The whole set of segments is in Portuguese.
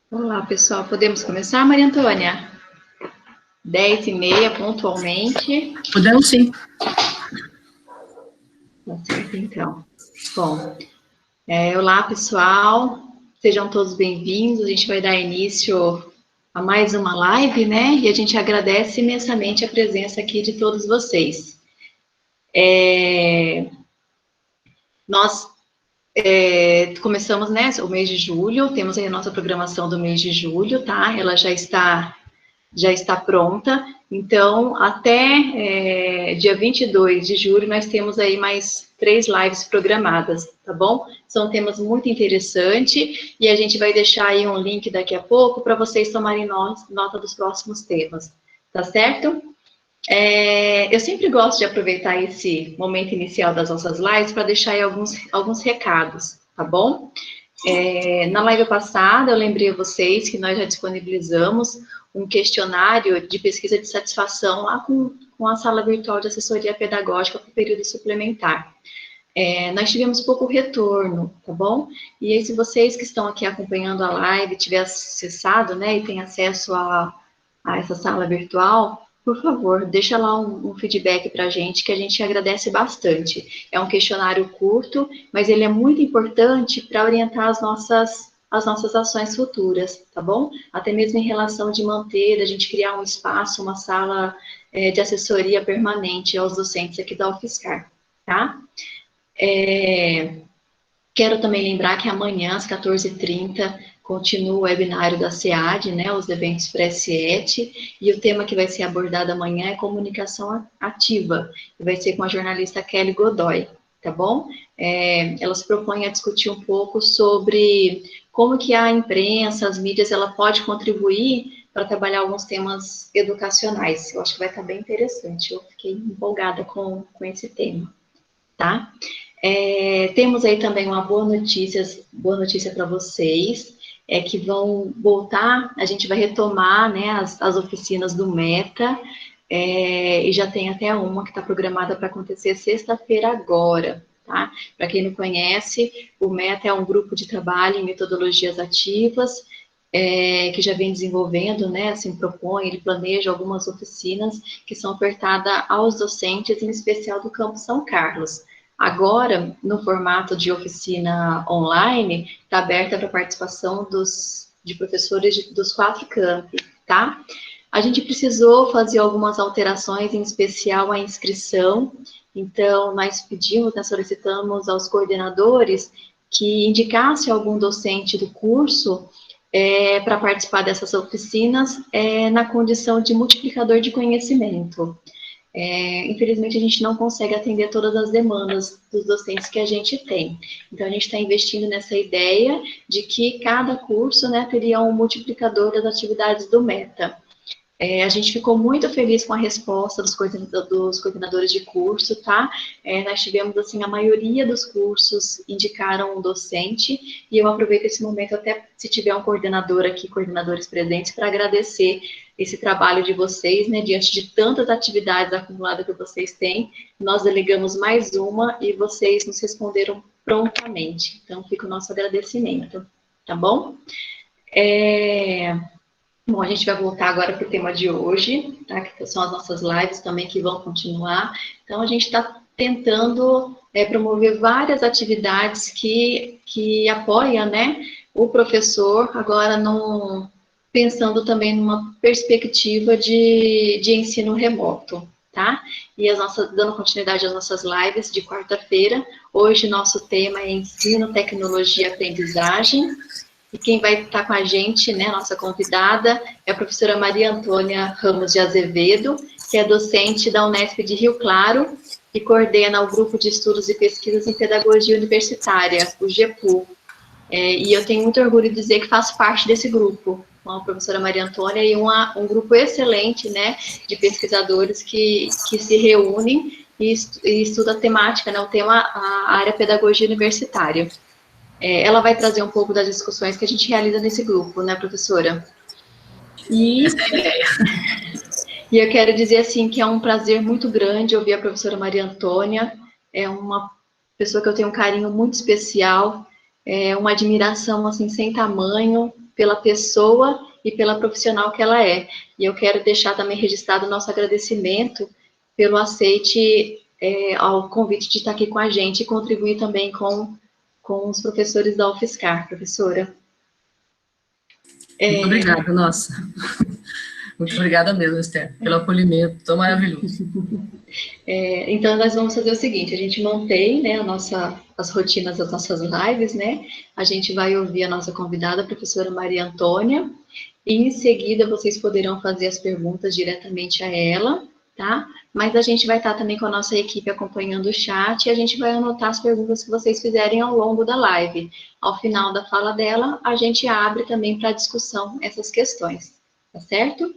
Olá, pessoal. Podemos começar, Maria Antônia? 10h30, pontualmente. Podemos sim. Tá certo, então. Bom, olá, pessoal. Sejam todos bem-vindos. A gente vai dar início a mais uma live, né? E a gente agradece imensamente a presença aqui de todos vocês. Nós começamos, né, o mês de julho, temos aí a nossa programação do mês de julho, tá? Ela já está pronta. Então, até dia 22 de julho, nós temos aí mais 3 lives programadas, tá bom? São temas muito interessantes e a gente vai deixar aí um link daqui a pouco para vocês tomarem nota dos próximos temas, tá certo? Eu sempre gosto de aproveitar esse momento inicial das nossas lives para deixar aí alguns recados, tá bom? Na live passada, eu lembrei a vocês que nós já disponibilizamos um questionário de pesquisa de satisfação lá com a sala virtual de assessoria pedagógica para o período suplementar. Nós tivemos pouco retorno, tá bom? E aí, se vocês que estão aqui acompanhando a live tiver acessado, né, e tem acesso a essa sala virtual, por favor, deixa lá um feedback para a gente, que a gente agradece bastante. É um questionário curto, mas ele é muito importante para orientar as nossas ações futuras, tá bom? Até mesmo em relação de manter, a gente criar um espaço, uma sala de assessoria permanente aos docentes aqui da UFSCar, tá? Quero também lembrar que amanhã, às 14h30, continua o webinário da SEAD, né, os eventos pré-CIET, e o tema que vai ser abordado amanhã é comunicação ativa, e vai ser com a jornalista Kelly Godoy, tá bom? Ela se propõe a discutir um pouco sobre como que a imprensa, as mídias, ela pode contribuir para trabalhar alguns temas educacionais. Eu acho que vai estar bem interessante, eu fiquei empolgada com esse tema, tá? Temos aí também uma boa notícia para vocês, que vão voltar, a gente vai retomar, né, as oficinas do Meta, e já tem até uma que está programada para acontecer sexta-feira agora, tá? Para quem não conhece, o Meta é um grupo de trabalho em metodologias ativas, que já vem desenvolvendo, né, assim, propõe, ele planeja algumas oficinas que são ofertadas aos docentes, em especial do Campo São Carlos. Agora, no formato de oficina online, está aberta para participação de professores dos 4 campi, tá? A gente precisou fazer algumas alterações, em especial a inscrição, então nós pedimos, nós solicitamos aos coordenadores que indicasse algum docente do curso para participar dessas oficinas na condição de multiplicador de conhecimento. Infelizmente, a gente não consegue atender todas as demandas dos docentes que a gente tem. Então, a gente está investindo nessa ideia de que cada curso, né, teria um multiplicador das atividades do Meta. A gente ficou muito feliz com a resposta dos coordenadores de curso, tá? Nós tivemos, assim, a maioria dos cursos indicaram um docente, e eu aproveito esse momento até, se tiver um coordenador aqui, coordenadores presentes, para agradecer esse trabalho de vocês, né? Diante de tantas atividades acumuladas que vocês têm, nós delegamos mais uma e vocês nos responderam prontamente. Então, fica o nosso agradecimento, tá bom? Bom, a gente vai voltar agora para o tema de hoje, tá? Que são as nossas lives também que vão continuar. Então, a gente está tentando promover várias atividades que apoiam, né, o professor, agora pensando também numa perspectiva de ensino remoto, tá? E dando continuidade às nossas lives de quarta-feira. Hoje, nosso tema é ensino, tecnologia e aprendizagem. E quem vai estar com a gente, né, nossa convidada, é a professora Maria Antônia Ramos de Azevedo, que é docente da Unesp de Rio Claro e coordena o Grupo de Estudos e Pesquisas em Pedagogia Universitária, o GEPU. E eu tenho muito orgulho de dizer que faço parte desse grupo, com a professora Maria Antônia, e um grupo excelente, né, de pesquisadores que se reúnem e estudam a temática, né, o tema, a área pedagogia universitária. Ela vai trazer um pouco das discussões que a gente realiza nesse grupo, né, professora? Essa é a ideia. E eu quero dizer, assim, que é um prazer muito grande ouvir a professora Maria Antônia, é uma pessoa que eu tenho um carinho muito especial, uma admiração, assim, sem tamanho, pela pessoa e pela profissional que ela é. E eu quero deixar também registrado o nosso agradecimento pelo aceite ao convite de estar aqui com a gente e contribuir também com os professores da UFSCar, professora. Muito obrigada, nossa. Muito obrigada mesmo, Esther, pelo acolhimento, tão maravilhoso. Então, nós vamos fazer o seguinte, a gente montei, né, as rotinas das nossas lives, né, a gente vai ouvir a nossa convidada, a professora Maria Antônia, e em seguida vocês poderão fazer as perguntas diretamente a ela, tá? Mas a gente vai estar também com a nossa equipe acompanhando o chat e a gente vai anotar as perguntas que vocês fizerem ao longo da live. Ao final da fala dela, a gente abre também para discussão essas questões, tá certo?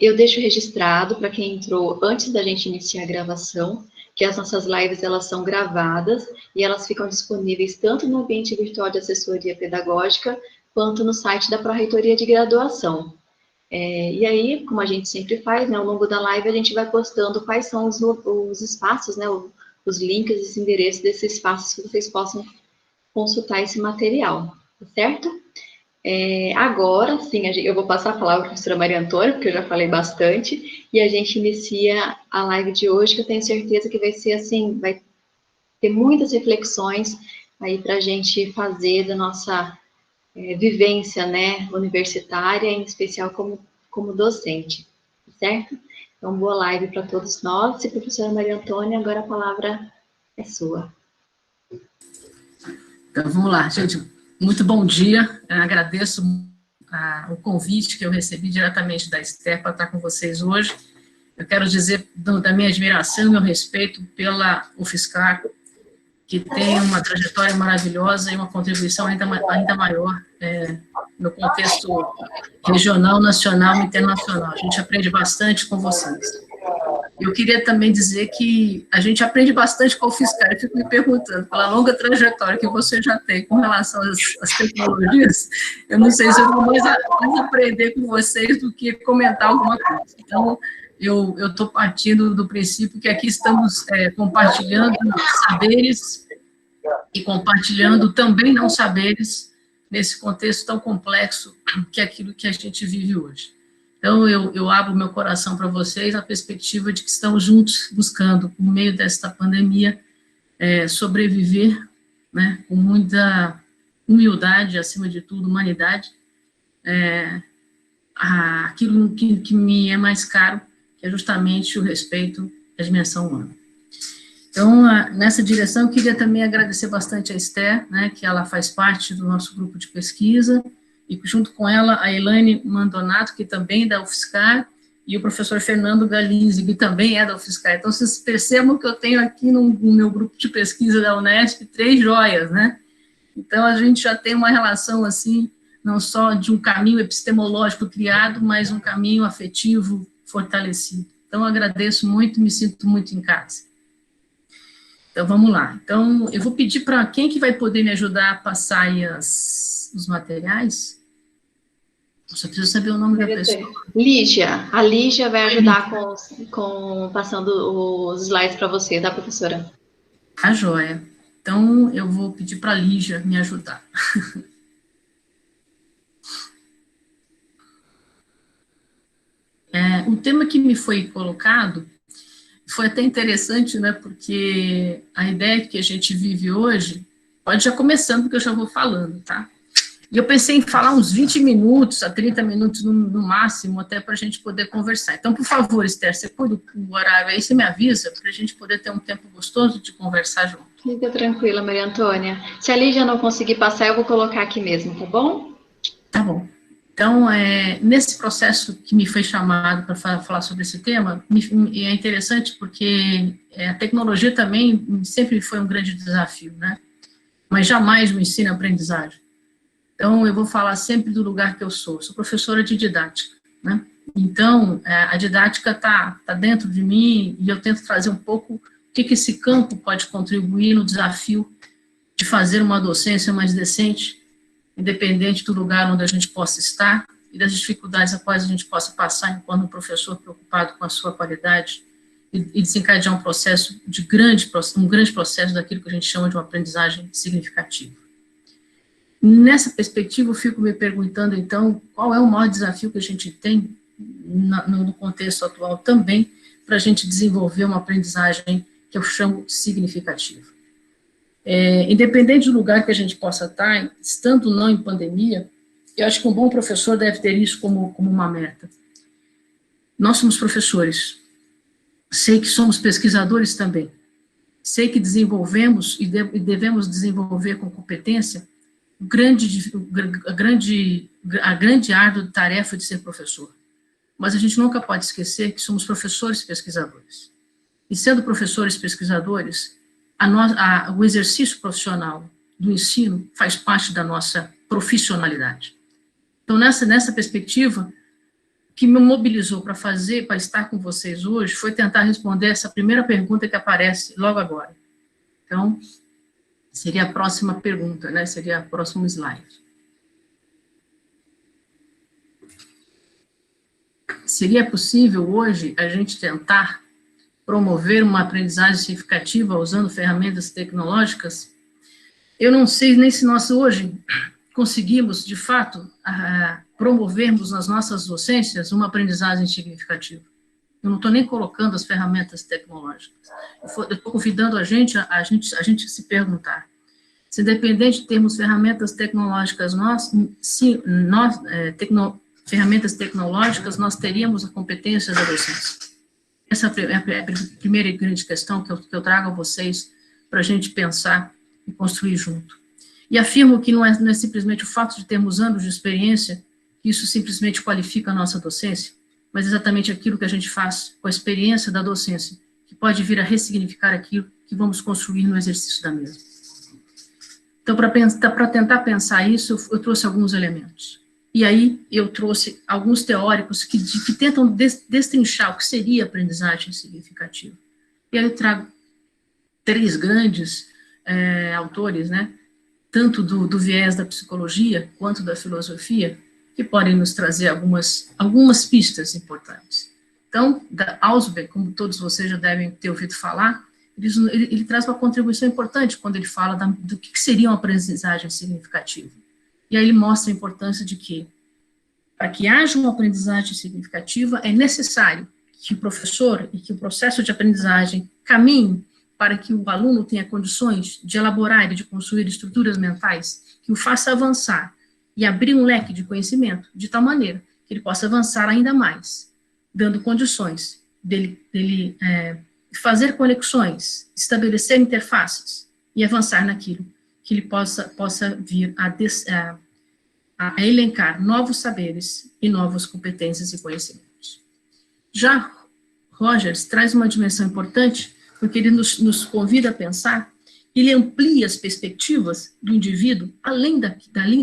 Eu deixo registrado para quem entrou antes da gente iniciar a gravação, que as nossas lives elas são gravadas e elas ficam disponíveis tanto no ambiente virtual de assessoria pedagógica, quanto no site da Pró-Reitoria de Graduação. E aí, como a gente sempre faz, né, ao longo da live a gente vai postando quais são os espaços, né, os links, os endereços desses espaços que vocês possam consultar esse material, tá certo? Agora, sim, eu vou passar a palavra para a professora Maria Antônia, porque eu já falei bastante, e a gente inicia a live de hoje, que eu tenho certeza que vai ser assim, vai ter muitas reflexões aí para a gente fazer da nossa vivência, né, universitária, em especial como docente, certo? Então, boa live para todos nós, e professora Maria Antônia, agora a palavra é sua. Então, vamos lá, gente. Muito bom dia. Eu agradeço o convite que eu recebi diretamente da Esther para estar com vocês hoje. Eu quero dizer da minha admiração e meu respeito pela UFSCar, que tem uma trajetória maravilhosa e uma contribuição ainda maior no contexto regional, nacional e internacional. A gente aprende bastante com vocês. Eu queria também dizer que a gente aprende bastante com o UFSCar. Eu fico me perguntando, pela longa trajetória que você já tem com relação às tecnologias, eu não sei se eu vou mais aprender com vocês do que comentar alguma coisa. Então, eu estou partindo do princípio que aqui estamos compartilhando saberes e compartilhando também não saberes nesse contexto tão complexo que é aquilo que a gente vive hoje. Então, eu abro meu coração para vocês na perspectiva de que estamos juntos buscando, no meio desta pandemia, sobreviver, né, com muita humildade, acima de tudo, humanidade, aquilo que me é mais caro, que é justamente o respeito à dimensão humana. Então, nessa direção, eu queria também agradecer bastante a Esther, né, que ela faz parte do nosso grupo de pesquisa, e junto com ela, a Elaine Mandonato, que também é da UFSCar, e o professor Fernando Galinzi, que também é da UFSCar. Então, vocês percebam que eu tenho aqui no meu grupo de pesquisa da Unesp 3 joias, né? Então, a gente já tem uma relação, assim, não só de um caminho epistemológico criado, mas um caminho afetivo fortalecido. Então, eu agradeço muito e me sinto muito em casa. Então, vamos lá. Então, eu vou pedir para quem que vai poder me ajudar a passar aí os materiais. Eu só preciso saber o nome da pessoa. Lígia. A Lígia vai ajudar com passando os slides para você, tá, professora? A joia. Então, eu vou pedir para a Lígia me ajudar. O tema que me foi colocado foi até interessante, né, porque a ideia que a gente vive hoje, pode já começando, porque eu já vou falando, tá? E eu pensei em falar uns 20 minutos a 30 minutos no máximo, até para a gente poder conversar. Então, por favor, Esther, você cuida do horário aí, você me avisa, para a gente poder ter um tempo gostoso de conversar junto. Fica tranquila, Maria Antônia. Se a Lígia não conseguir passar, eu vou colocar aqui mesmo, tá bom? Tá bom. Então, nesse processo que me foi chamado para falar sobre esse tema, é interessante porque a tecnologia também sempre foi um grande desafio, né? Mas jamais o ensino e a aprendizagem. Então, eu vou falar sempre do lugar que eu sou professora de didática, né? Então, a didática está dentro de mim e eu tento trazer um pouco o que esse campo pode contribuir no desafio de fazer uma docência mais decente, independente do lugar onde a gente possa estar e das dificuldades a quais a gente possa passar enquanto um professor preocupado com a sua qualidade e desencadear um processo um grande processo daquilo que a gente chama de uma aprendizagem significativa. Nessa perspectiva, eu fico me perguntando, então, qual é o maior desafio que a gente tem no contexto atual também, para a gente desenvolver uma aprendizagem que eu chamo significativa. Independente do lugar que a gente possa estar, estando ou não em pandemia, eu acho que um bom professor deve ter isso como uma meta. Nós somos professores, sei que somos pesquisadores também, sei que desenvolvemos e devemos desenvolver com competência a grande árdua tarefa de ser professor. Mas a gente nunca pode esquecer que somos professores pesquisadores. E sendo professores pesquisadores, o exercício profissional do ensino faz parte da nossa profissionalidade. Então, nessa perspectiva, o que me mobilizou para estar com vocês hoje, foi tentar responder essa primeira pergunta que aparece logo agora. Então, seria a próxima pergunta, né? Seria o próximo slide. Seria possível hoje a gente tentar promover uma aprendizagem significativa usando ferramentas tecnológicas? Eu não sei nem se nós hoje conseguimos, de fato, promovermos nas nossas docências uma aprendizagem significativa. Eu não estou nem colocando as ferramentas tecnológicas. Eu estou convidando a gente a se perguntar se, independente de termos ferramentas tecnológicas, ferramentas tecnológicas, nós teríamos a competência da docência. Essa é a primeira grande questão que eu trago a vocês para a gente pensar e construir junto. E afirmo que não é simplesmente o fato de termos anos de experiência que isso simplesmente qualifica a nossa docência, mas exatamente aquilo que a gente faz com a experiência da docência, que pode vir a ressignificar aquilo que vamos construir no exercício da mesma. Então, para tentar pensar isso, eu trouxe alguns elementos. E aí, eu trouxe alguns teóricos que tentam destrinchar o que seria aprendizagem significativa. E aí eu trago 3 grandes autores, né, tanto do viés da psicologia, quanto da filosofia, que podem nos trazer algumas pistas importantes. Então, da Ausubel, como todos vocês já devem ter ouvido falar, ele traz uma contribuição importante quando ele fala do que seria uma aprendizagem significativa. E aí ele mostra a importância de que, para que haja uma aprendizagem significativa, é necessário que o professor e que o processo de aprendizagem caminhe para que o aluno tenha condições de elaborar e de construir estruturas mentais que o faça avançar e abrir um leque de conhecimento de tal maneira que ele possa avançar ainda mais, dando condições dele fazer conexões, estabelecer interfaces e avançar naquilo que ele possa vir a elencar novos saberes e novas competências e conhecimentos. Já Rogers traz uma dimensão importante, porque ele nos convida a pensar, ele amplia as perspectivas do indivíduo além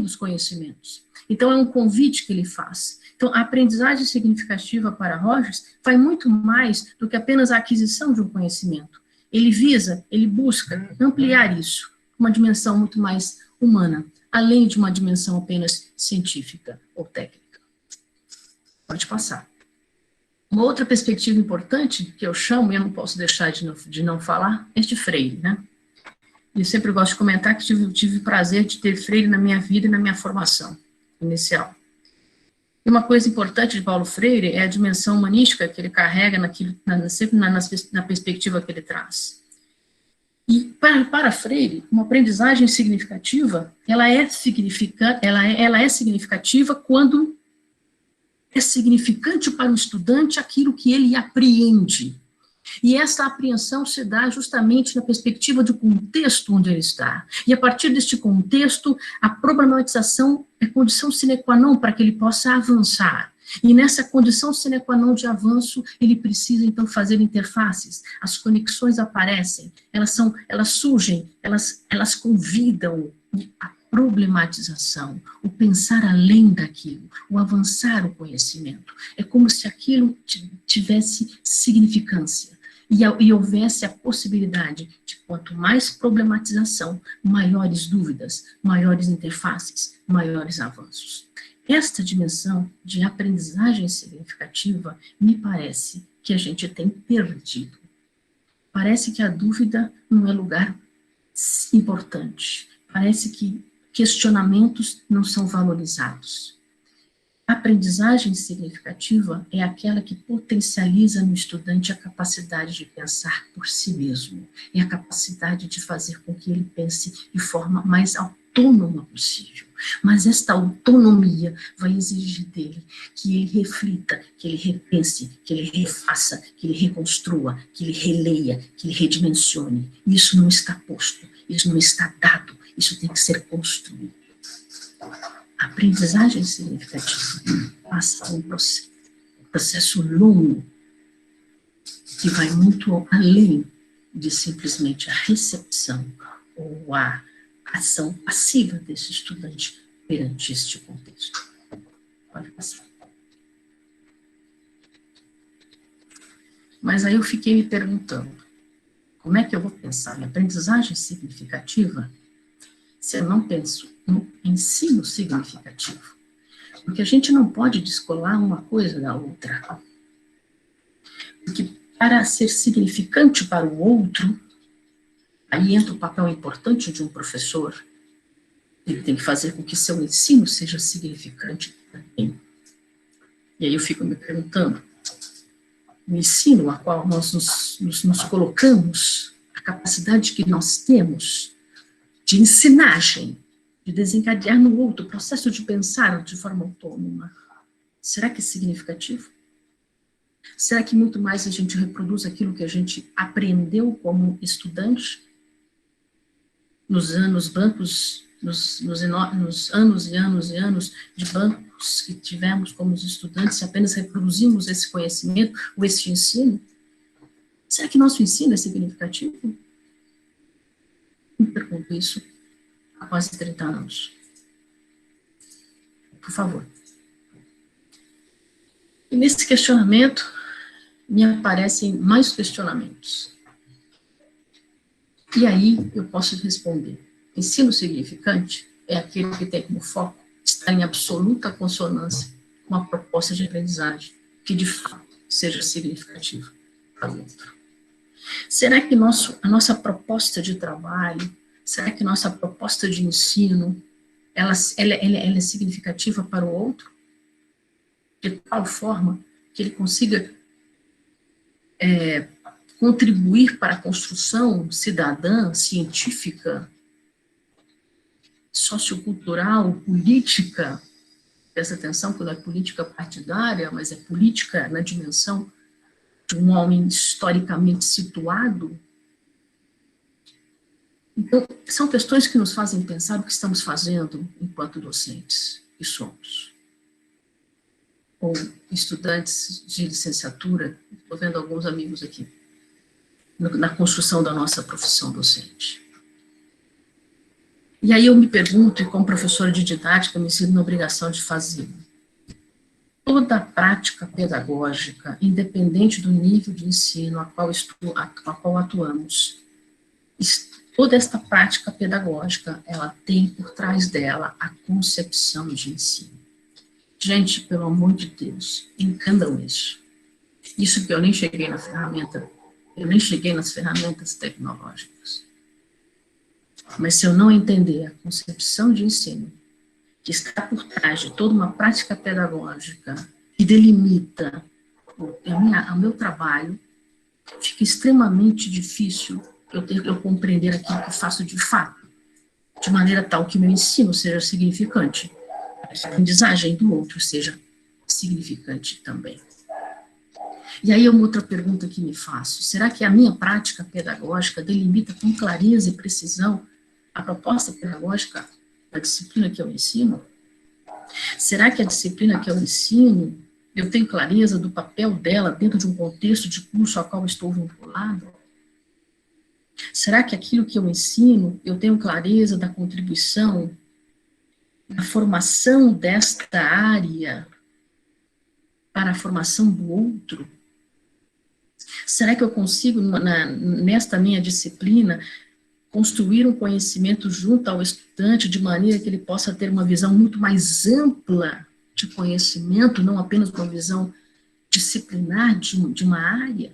dos conhecimentos. Então, é um convite que ele faz. Então, a aprendizagem significativa para Rogers vai muito mais do que apenas a aquisição de um conhecimento. Ele busca ampliar isso, uma dimensão muito mais humana, além de uma dimensão apenas científica ou técnica. Pode passar. Uma outra perspectiva importante, que eu chamo, e eu não posso deixar de não falar, é de Freire, né? Eu sempre gosto de comentar que tive o prazer de ter Freire na minha vida e na minha formação inicial. E uma coisa importante de Paulo Freire é a dimensão humanística que ele carrega sempre na perspectiva que ele traz. E para Freire, uma aprendizagem significativa, ela é significativa quando é significante para o estudante aquilo que ele apreende. E essa apreensão se dá justamente na perspectiva do contexto onde ele está. E a partir deste contexto, a problematização é condição sine qua non para que ele possa avançar. E nessa condição sine qua non de avanço, ele precisa, então, fazer interfaces. As conexões aparecem, elas surgem, elas convidam a problematização, o pensar além daquilo, o avançar o conhecimento. É como se aquilo tivesse significância e houvesse a possibilidade de, quanto mais problematização, maiores dúvidas, maiores interfaces, maiores avanços. Esta dimensão de aprendizagem significativa, me parece que a gente tem perdido. Parece que a dúvida não é lugar importante. Parece que questionamentos não são valorizados. A aprendizagem significativa é aquela que potencializa no estudante a capacidade de pensar por si mesmo, e a capacidade de fazer com que ele pense de forma mais autônoma possível. Mas esta autonomia vai exigir dele que ele reflita, que ele repense, que ele refaça, que ele reconstrua, que ele releia, que ele redimensione. Isso não está posto, isso não está dado, isso tem que ser construído. A aprendizagem significativa passa por um processo longo que vai muito além de simplesmente a recepção ou a ação passiva desse estudante perante este contexto. Pode passar. Mas aí eu fiquei me perguntando, como é que eu vou pensar em aprendizagem significativa se eu não penso no ensino significativo? Porque a gente não pode descolar uma coisa da outra. Porque para ser significante para o outro, aí entra o papel importante de um professor. Ele tem que fazer com que seu ensino seja significante também. E aí eu fico me perguntando, o ensino a qual nós nos colocamos, a capacidade que nós temos de ensinagem, de desencadear no outro o processo de pensar de forma autônoma, será que é significativo? Será que muito mais a gente reproduz aquilo que a gente aprendeu como estudante? Nos anos e anos e anos de bancos que tivemos como estudantes, apenas reproduzimos esse conhecimento, ou esse ensino? Será que nosso ensino é significativo? Me pergunto isso há quase 30 anos. Por favor. E nesse questionamento, me aparecem mais questionamentos. E aí eu posso responder. Ensino significante é aquele que tem como foco estar em absoluta consonância com a proposta de aprendizagem, que de fato seja significativa para o outro. Será que a nossa proposta de trabalho, será que nossa proposta de ensino, ela é significativa para o outro? De tal forma que ele consiga contribuir para a construção cidadã, científica, sociocultural, política, presta atenção que não é política partidária, mas é política na dimensão de um homem historicamente situado. Então, são questões que nos fazem pensar o que estamos fazendo enquanto docentes que somos. Ou estudantes de licenciatura, estou vendo alguns amigos aqui, na construção da nossa profissão docente. E aí eu me pergunto, e como professora de didática, me sinto na obrigação de fazer. Toda a prática pedagógica, independente do nível de ensino a qual atuamos, toda esta prática pedagógica, ela tem por trás dela a concepção de ensino. Gente, pelo amor de Deus, entendam isso. Isso que eu nem cheguei na ferramenta, eu nem cheguei nas ferramentas tecnológicas. Mas se eu não entender a concepção de ensino, que está por trás de toda uma prática pedagógica que delimita o meu trabalho, fica extremamente difícil eu compreender aquilo que eu faço de fato, de maneira tal que meu ensino seja significante, a aprendizagem do outro seja significante também. E aí uma outra pergunta que me faço, será que a minha prática pedagógica delimita com clareza e precisão a proposta pedagógica da disciplina que eu ensino? Será que a disciplina que eu ensino, eu tenho clareza do papel dela dentro de um contexto de curso ao qual estou vinculado? Será que aquilo que eu ensino, eu tenho clareza da contribuição, da formação desta área para a formação do outro? Será que eu consigo, nesta minha disciplina, construir um conhecimento junto ao estudante de maneira que ele possa ter uma visão muito mais ampla de conhecimento, não apenas uma visão disciplinar de uma área?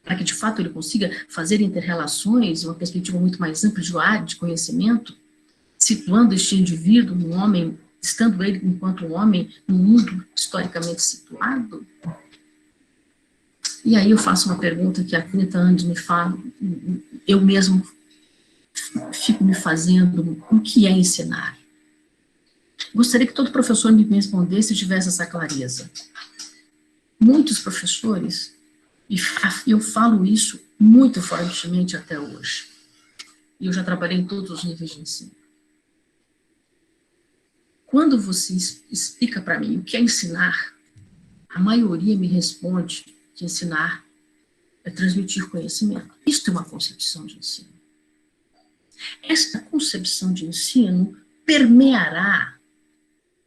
Para que, de fato, ele consiga fazer inter-relações, uma perspectiva muito mais ampla de conhecimento? situando este indivíduo, um homem, estando ele enquanto um homem, num mundo historicamente situado? E aí eu faço uma pergunta que há 30 anos me falo, eu mesmo fico me fazendo: o que é ensinar? Gostaria que todo professor me respondesse e tivesse essa clareza. Muitos professores, e eu falo isso muito fortemente até hoje, e eu já trabalhei em todos os níveis de ensino. Quando você explica para mim o que é ensinar, a maioria me responde que ensinar é transmitir conhecimento. Isto é uma concepção de ensino. Esta concepção de ensino permeará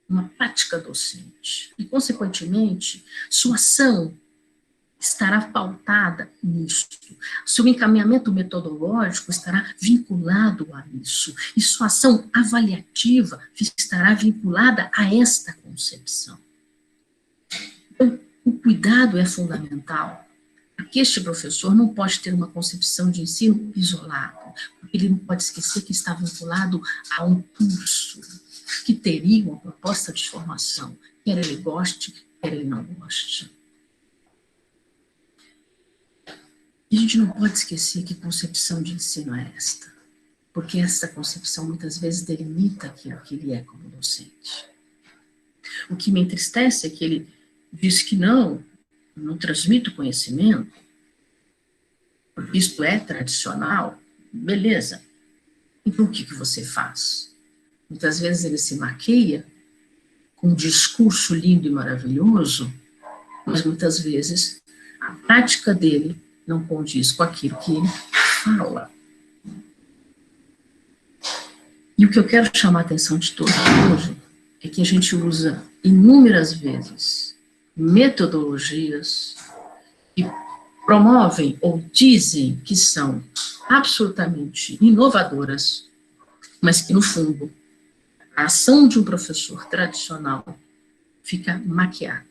uma prática docente e, consequentemente, sua ação estará pautada nisto. Seu encaminhamento metodológico estará vinculado a isso. E sua ação avaliativa estará vinculada a esta concepção. Então, o cuidado é fundamental, porque este professor não pode ter uma concepção de ensino isolado, porque ele não pode esquecer que está vinculado a um curso que teria uma proposta de formação, quer ele goste, quer ele não goste. E a gente não pode esquecer que concepção de ensino é esta, porque essa concepção muitas vezes delimita aquilo que ele é como docente. O que me entristece é que ele diz que não transmite o conhecimento, porque isto é tradicional, beleza. Então o que você faz? Muitas vezes ele se maqueia com um discurso lindo e maravilhoso, mas muitas vezes a prática dele não condiz com aquilo que ele fala. E o que eu quero chamar a atenção de todos hoje é que a gente usa inúmeras vezes metodologias que promovem ou dizem que são absolutamente inovadoras, mas que, no fundo, a ação de um professor tradicional fica maquiada.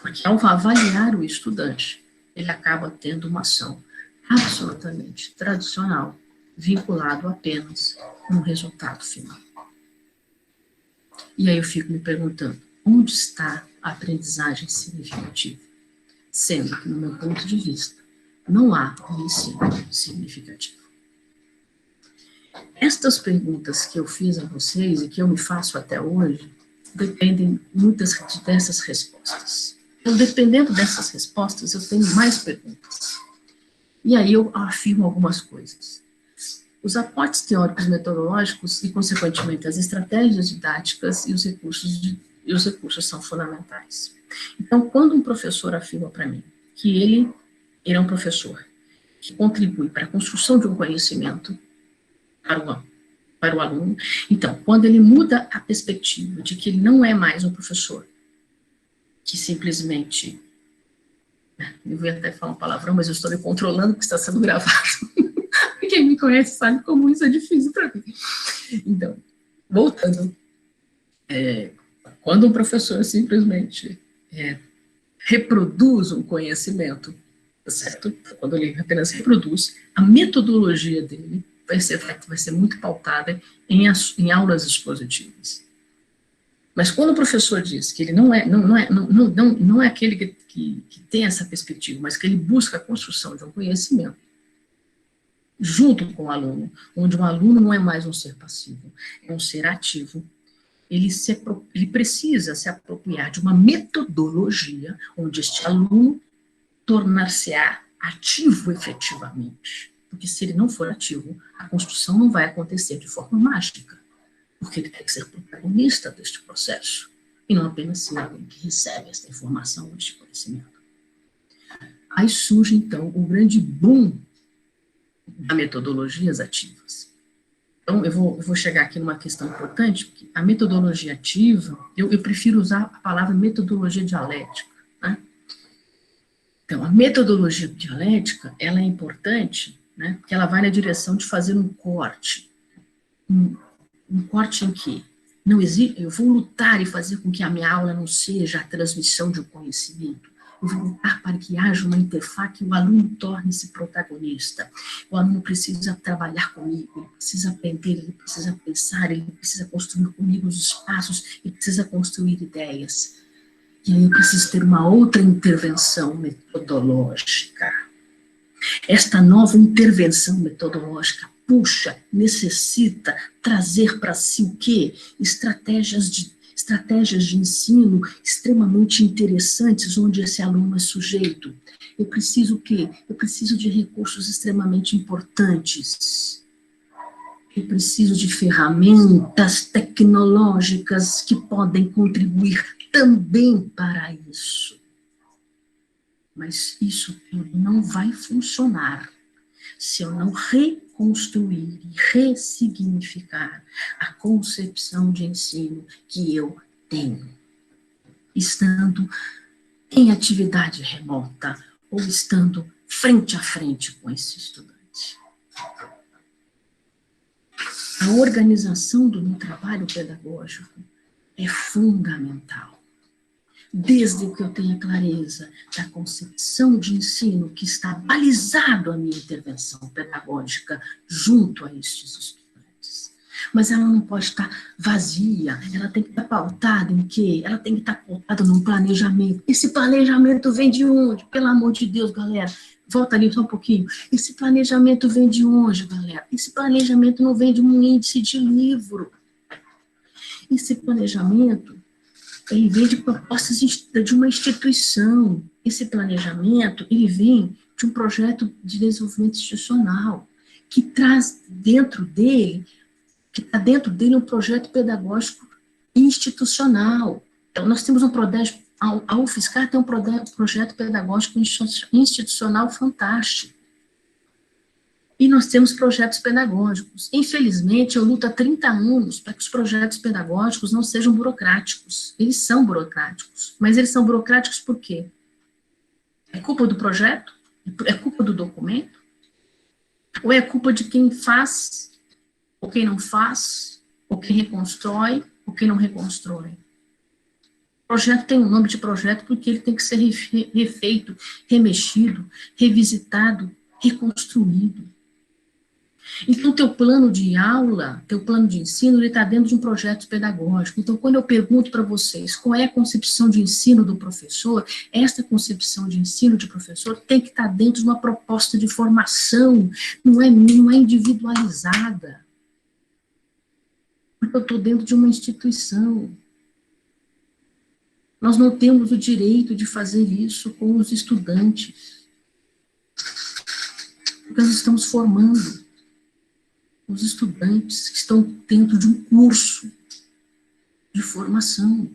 Porque, ao avaliar o estudante, ele acaba tendo uma ação absolutamente tradicional, vinculado apenas a um resultado final. E aí eu fico me perguntando, onde está a aprendizagem significativa? Sendo que, no meu ponto de vista, não há um ensino significativo. Estas perguntas que eu fiz a vocês e que eu me faço até hoje, dependem muitas dessas respostas. Então, dependendo dessas respostas, eu tenho mais perguntas. E aí eu afirmo algumas coisas. Os aportes teóricos metodológicos e, consequentemente, as estratégias didáticas e os recursos são fundamentais. Então, quando um professor afirma para mim que ele é um professor que contribui para a construção de um conhecimento para o aluno, então, quando ele muda a perspectiva de que ele não é mais um professor que simplesmente, eu vou até falar um palavrão, mas eu estou me controlando porque está sendo gravado. Quem me conhece sabe como isso é difícil para mim. Então, voltando, quando um professor simplesmente reproduz um conhecimento, certo? Quando ele apenas reproduz, a metodologia dele vai ser muito pautada em aulas expositivas. Mas quando o professor diz que ele não é aquele que tem essa perspectiva, mas que ele busca a construção de um conhecimento, junto com o aluno, onde o aluno não é mais um ser passivo, é um ser ativo, ele precisa se apropriar de uma metodologia onde este aluno tornar-se-á ativo efetivamente. Porque se ele não for ativo, a construção não vai acontecer de forma mágica, porque ele tem que ser protagonista deste processo, e não apenas ser alguém que recebe esta informação, este conhecimento. Aí surge, então, o grande boom das metodologias ativas. Então, eu vou chegar aqui numa questão importante, porque a metodologia ativa, eu prefiro usar a palavra metodologia dialética, né? Então, a metodologia dialética, ela é importante, né, porque ela vai na direção de fazer um corte. Um corte em que não existe, eu vou lutar e fazer com que a minha aula não seja a transmissão de um conhecimento, eu vou lutar para que haja uma interface, que o aluno torne-se protagonista. O aluno precisa trabalhar comigo, ele precisa aprender, ele precisa pensar, ele precisa construir comigo os espaços, ele precisa construir ideias. E aí eu preciso ter uma outra intervenção metodológica. Esta nova intervenção metodológica, necessita trazer para si o quê? Estratégias de ensino extremamente interessantes, onde esse aluno é sujeito. Eu preciso o quê? Eu preciso de recursos extremamente importantes. Eu preciso de ferramentas tecnológicas que podem contribuir também para isso. Mas isso tudo não vai funcionar se eu não reconstruir e ressignificar a concepção de ensino que eu tenho, estando em atividade remota ou estando frente a frente com esse estudante. A organização do meu trabalho pedagógico é fundamental. Desde que eu tenha clareza da concepção de ensino que está balizado a minha intervenção pedagógica junto a estes estudantes. Mas ela não pode estar vazia, ela tem que estar pautada em quê? Ela tem que estar pautada num planejamento. Esse planejamento vem de onde? Pelo amor de Deus, galera, volta ali só um pouquinho. Esse planejamento vem de onde, galera? Esse planejamento não vem de um índice de livro. Esse planejamento, ele vem de propostas de uma instituição. Esse planejamento, ele vem de um projeto de desenvolvimento institucional, que traz dentro dele, um projeto pedagógico institucional. Então, nós temos um projeto, a UFSCar tem um projeto pedagógico institucional fantástico. E nós temos projetos pedagógicos. Infelizmente, eu luto há 30 anos para que os projetos pedagógicos não sejam burocráticos. Eles são burocráticos. Mas eles são burocráticos por quê? É culpa do projeto? É culpa do documento? Ou é culpa de quem faz, ou quem não faz, ou quem reconstrói, ou quem não reconstrói? O projeto tem um nome de projeto porque ele tem que ser refeito, remexido, revisitado, reconstruído. Então, teu plano de aula, teu plano de ensino, ele está dentro de um projeto pedagógico. Então, quando eu pergunto para vocês qual é a concepção de ensino do professor, esta concepção de ensino de professor tem que estar dentro de uma proposta de formação, não é individualizada. Porque eu estou dentro de uma instituição. Nós não temos o direito de fazer isso com os estudantes. Porque nós estamos formando os estudantes que estão dentro de um curso de formação,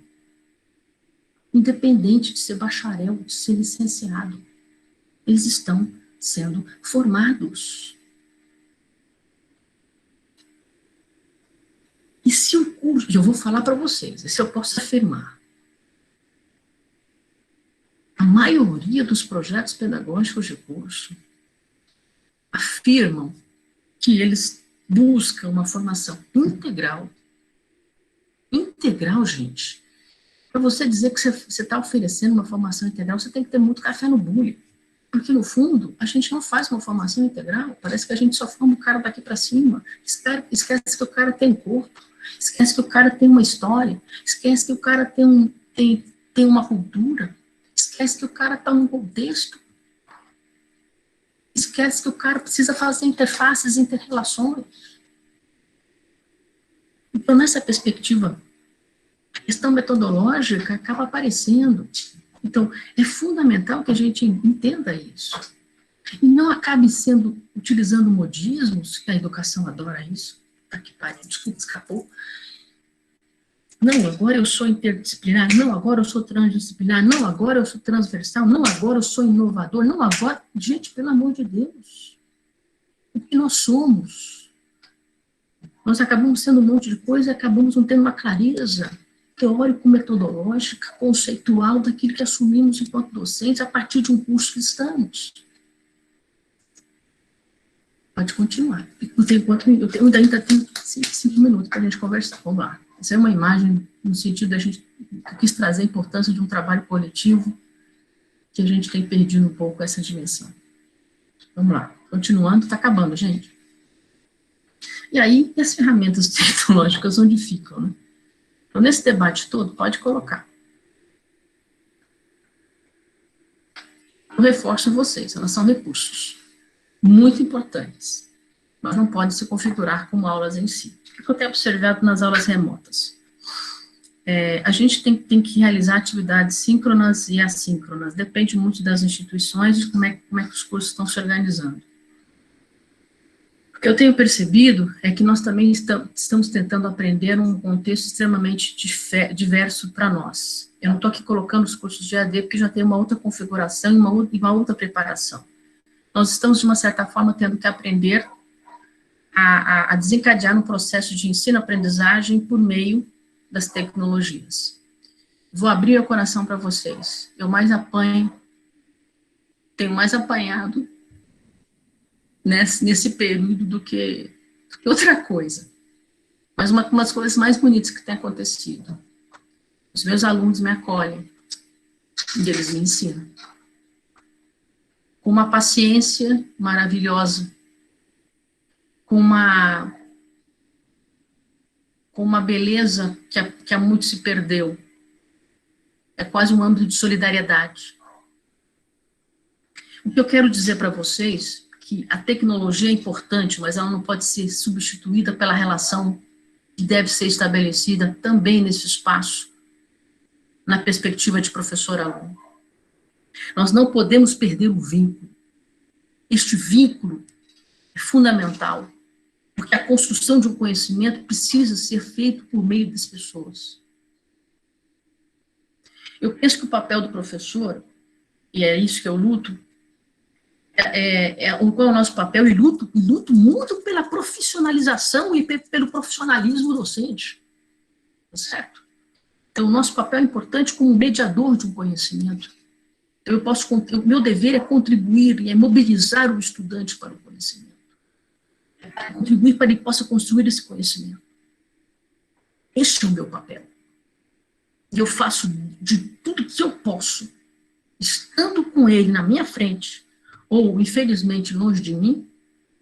independente de ser bacharel, de ser licenciado, eles estão sendo formados. E se o curso, eu vou falar para vocês, se eu posso afirmar, a maioria dos projetos pedagógicos de curso afirmam que eles busca uma formação integral. Integral, gente. Para você dizer que você está oferecendo uma formação integral, você tem que ter muito café no bule. Porque, no fundo, a gente não faz uma formação integral. Parece que a gente só forma o cara daqui para cima. Esquece que o cara tem corpo. Esquece que o cara tem uma história. Esquece que o cara tem uma cultura. Esquece que o cara está num contexto. Esquece que o cara precisa fazer interfaces, interrelações. Então, nessa perspectiva, a questão metodológica acaba aparecendo. Então, é fundamental que a gente entenda isso. E não acabe utilizando modismos, que a educação adora isso. Tá que pariu, desculpa, escapou. Não, agora eu sou interdisciplinar. Não, agora eu sou transdisciplinar. Não, agora eu sou transversal. Não, agora eu sou inovador. Não, agora... Gente, pelo amor de Deus. O que nós somos? Nós acabamos sendo um monte de coisa e acabamos não tendo uma clareza teórico-metodológica, conceitual daquilo que assumimos enquanto docentes a partir de um curso que estamos. Pode continuar. Não tem quanto minutos. Eu ainda tenho 5 minutos para a gente conversar. Vamos lá. Essa é uma imagem no sentido da gente quis trazer a importância de um trabalho coletivo que a gente tem perdido um pouco essa dimensão. Vamos lá, continuando, está acabando, gente. E aí, as ferramentas tecnológicas onde ficam, né? Então, nesse debate todo, pode colocar. Eu reforço a vocês, elas são recursos muito importantes, mas não podem se configurar como aulas em si. O que eu tenho observado nas aulas remotas? A gente tem que realizar atividades síncronas e assíncronas, depende muito das instituições e como é que os cursos estão se organizando. O que eu tenho percebido é que nós também estamos tentando aprender um contexto extremamente diverso para nós. Eu não estou aqui colocando os cursos de EAD, porque já tem uma outra configuração e uma outra preparação. Nós estamos, de uma certa forma, tendo que aprender a desencadear um processo de ensino-aprendizagem por meio das tecnologias. Vou abrir o coração para vocês. Eu tenho mais apanhado nesse período do que outra coisa. Mas uma das coisas mais bonitas que tem acontecido. Os meus alunos me acolhem e eles me ensinam. Com uma paciência maravilhosa, com uma beleza que há muito se perdeu. É quase um âmbito de solidariedade. O que eu quero dizer para vocês é que a tecnologia é importante, mas ela não pode ser substituída pela relação que deve ser estabelecida também nesse espaço, na perspectiva de professor-aluno. Nós não podemos perder o vínculo. Este vínculo é fundamental, porque a construção de um conhecimento precisa ser feito por meio das pessoas. Eu penso que o papel do professor, e é isso que eu luto, qual é o nosso papel, e luto muito pela profissionalização e pelo profissionalismo docente, certo? Então, o nosso papel é importante como mediador de um conhecimento. Então, o meu dever é contribuir e é mobilizar o estudante para o conhecimento. É contribuir para que ele possa construir esse conhecimento. Este é o meu papel. E eu faço de tudo que eu posso, estando com ele na minha frente, ou, infelizmente, longe de mim,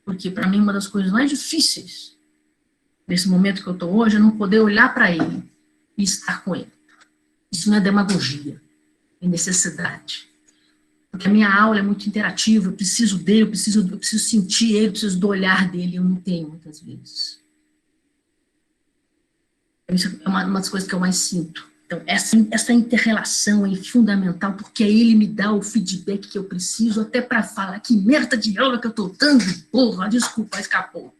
porque, para mim, uma das coisas mais difíceis, nesse momento que eu estou hoje, é não poder olhar para ele e estar com ele. Isso não é demagogia, é necessidade. Porque a minha aula é muito interativa, eu preciso dele, eu preciso sentir ele, eu preciso do olhar dele, eu não tenho muitas vezes. Isso é uma das coisas que eu mais sinto. Então, essa inter-relação é fundamental, porque aí ele me dá o feedback que eu preciso, até para falar que merda de aula que eu estou dando, porra, desculpa, escapou.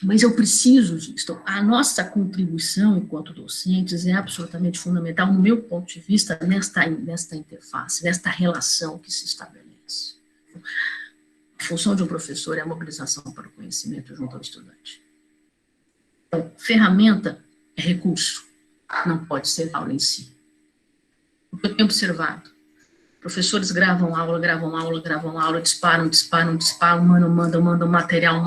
Mas eu preciso disso. Então, a nossa contribuição enquanto docentes é absolutamente fundamental, no meu ponto de vista, nesta interface, nesta relação que se estabelece. A função de um professor é a mobilização para o conhecimento junto ao estudante. Então, ferramenta é recurso, não pode ser aula em si. O que eu tenho observado, professores gravam aula, disparam, mandam material.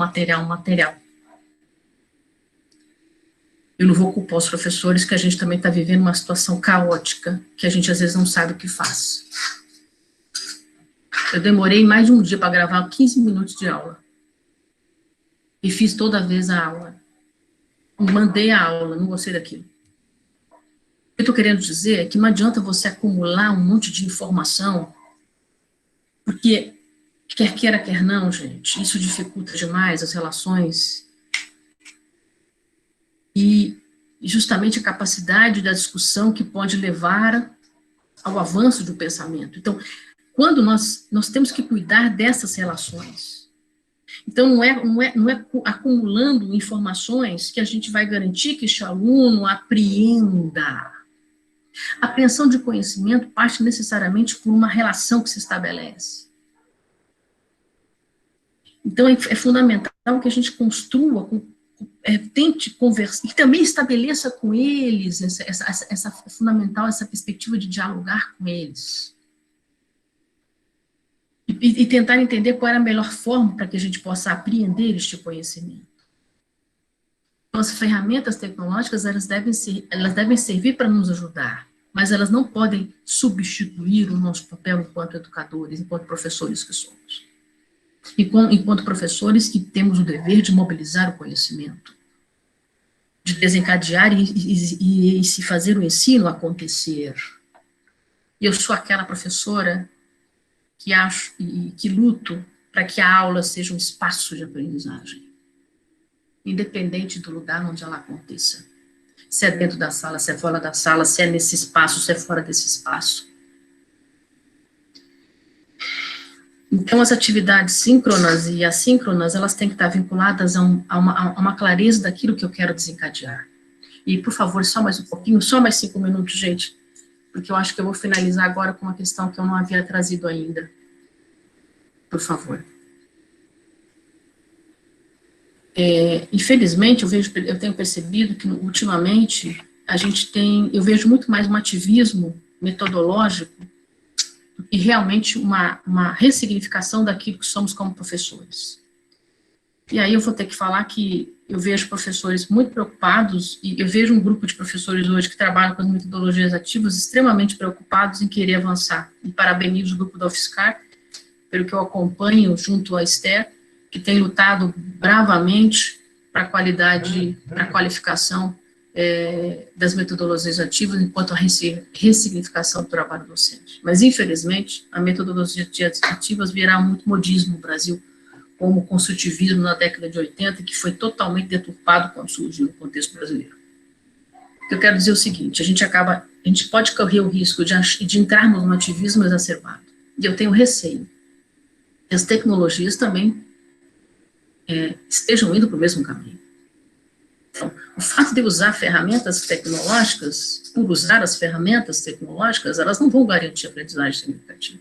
Eu não vou culpar os professores, que a gente também está vivendo uma situação caótica, que a gente às vezes não sabe o que faz. Eu demorei mais de um dia para gravar 15 minutos de aula. E fiz toda vez a aula. Mandei a aula, não gostei daquilo. O que eu estou querendo dizer é que não adianta você acumular um monte de informação, porque, quer queira, quer não, gente, isso dificulta demais as relações e justamente a capacidade da discussão que pode levar ao avanço do pensamento. Então, quando nós temos que cuidar dessas relações, então não é acumulando informações que a gente vai garantir que este aluno apreenda. A apreensão de conhecimento parte necessariamente por uma relação que se estabelece. Então é fundamental que a gente construa, tente conversar, e também estabeleça com eles, é fundamental essa perspectiva de dialogar com eles. E tentar entender qual era a melhor forma para que a gente possa apreender este conhecimento. Então, as ferramentas tecnológicas, elas devem servir para nos ajudar, mas elas não podem substituir o nosso papel enquanto educadores, enquanto professores que somos. Enquanto professores que temos o dever de mobilizar o conhecimento, de desencadear e se fazer o ensino acontecer. E eu sou aquela professora que acho e que luto para que a aula seja um espaço de aprendizagem, independente do lugar onde ela aconteça. Se é dentro da sala, se é fora da sala, se é nesse espaço, se é fora desse espaço. Então, as atividades síncronas e assíncronas, elas têm que estar vinculadas a uma clareza daquilo que eu quero desencadear. E, por favor, só mais um pouquinho, só mais 5 minutos, gente, porque eu acho que eu vou finalizar agora com uma questão que eu não havia trazido ainda. Por favor. Infelizmente, eu tenho percebido que, ultimamente, eu vejo muito mais um ativismo metodológico e realmente uma ressignificação daquilo que somos como professores. E aí eu vou ter que falar que eu vejo professores muito preocupados, e eu vejo um grupo de professores hoje que trabalham com as metodologias ativas extremamente preocupados em querer avançar. E parabenizo o grupo da UFSCar, pelo que eu acompanho junto à Esther, que tem lutado bravamente para a qualidade, para a qualificação das metodologias ativas, enquanto a ressignificação do trabalho docente. Mas, infelizmente, a metodologia ativas virá muito modismo no Brasil, como o construtivismo na década de 80, que foi totalmente deturpado quando surgiu no contexto brasileiro. Eu quero dizer o seguinte, a gente pode correr o risco de entrarmos num ativismo exacerbado, e eu tenho receio que as tecnologias também estejam indo para o mesmo caminho. Então, o fato de usar ferramentas tecnológicas, por usar as ferramentas tecnológicas, elas não vão garantir aprendizagem significativa.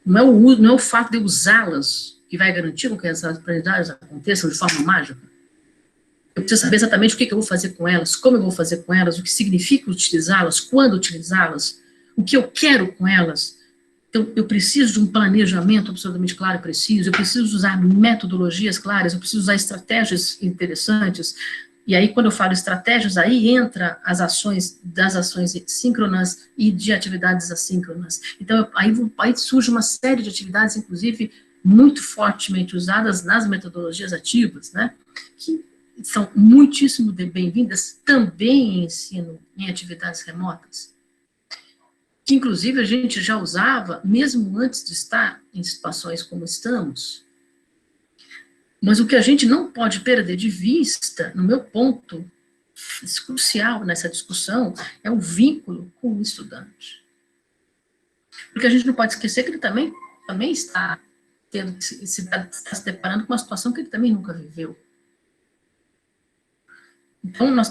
Não é o fato de usá-las que vai garantir que essas aprendizagens aconteçam de forma mágica. Eu preciso saber exatamente o que eu vou fazer com elas, como eu vou fazer com elas, o que significa utilizá-las, quando utilizá-las, o que eu quero com elas. Então, eu preciso de um planejamento absolutamente claro e preciso, eu preciso usar metodologias claras, eu preciso usar estratégias interessantes, e aí, quando eu falo estratégias, aí entra das ações síncronas e de atividades assíncronas. Então, aí surge uma série de atividades, inclusive, muito fortemente usadas nas metodologias ativas, né, que são muitíssimo bem-vindas também em ensino, em atividades remotas, que inclusive a gente já usava, mesmo antes de estar em situações como estamos. Mas o que a gente não pode perder de vista, no meu ponto crucial nessa discussão, é o vínculo com o estudante. Porque a gente não pode esquecer que ele também está se deparando com uma situação que ele também nunca viveu. Então, nós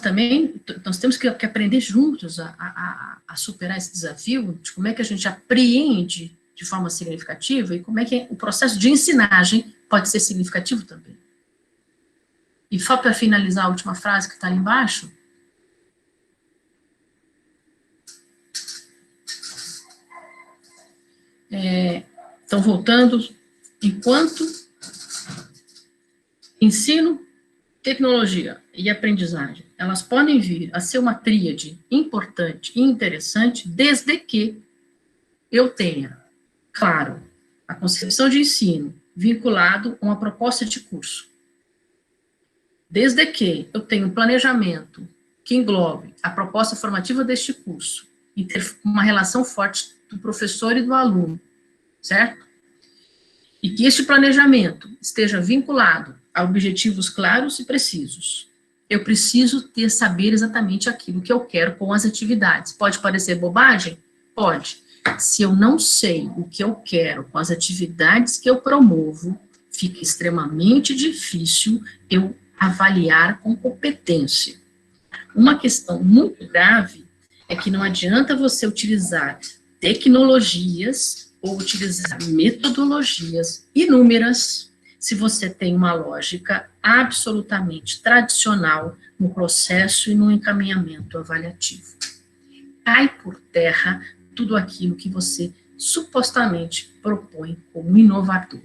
temos que aprender juntos a superar esse desafio de como é que a gente apreende de forma significativa e como é que o processo de ensinagem pode ser significativo também. E só para finalizar a última frase que está ali embaixo, então, voltando, enquanto ensino, tecnologia e aprendizagem, elas podem vir a ser uma tríade importante e interessante, desde que eu tenha, claro, a concepção de ensino vinculado a uma proposta de curso. Desde que eu tenha um planejamento que englobe a proposta formativa deste curso e ter uma relação forte do professor e do aluno, certo? E que este planejamento esteja vinculado a objetivos claros e precisos. Eu preciso saber exatamente aquilo que eu quero com as atividades. Pode parecer bobagem? Pode. Se eu não sei o que eu quero com as atividades que eu promovo, fica extremamente difícil eu avaliar com competência. Uma questão muito grave é que não adianta você utilizar tecnologias ou utilizar metodologias inúmeras se você tem uma lógica absolutamente tradicional no processo e no encaminhamento avaliativo. Cai por terra tudo aquilo que você supostamente propõe como inovador.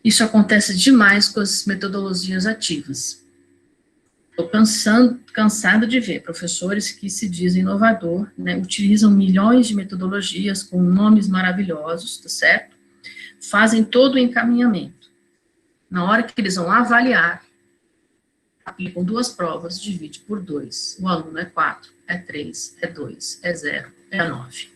Isso acontece demais com as metodologias ativas. Estou cansada de ver professores que se dizem inovador, né, utilizam milhões de metodologias com nomes maravilhosos, tá certo? Fazem todo o encaminhamento. Na hora que eles vão avaliar, aplicam 2 provas, divide por 2. O aluno é 4, é 3, é 2, é 0, é 9.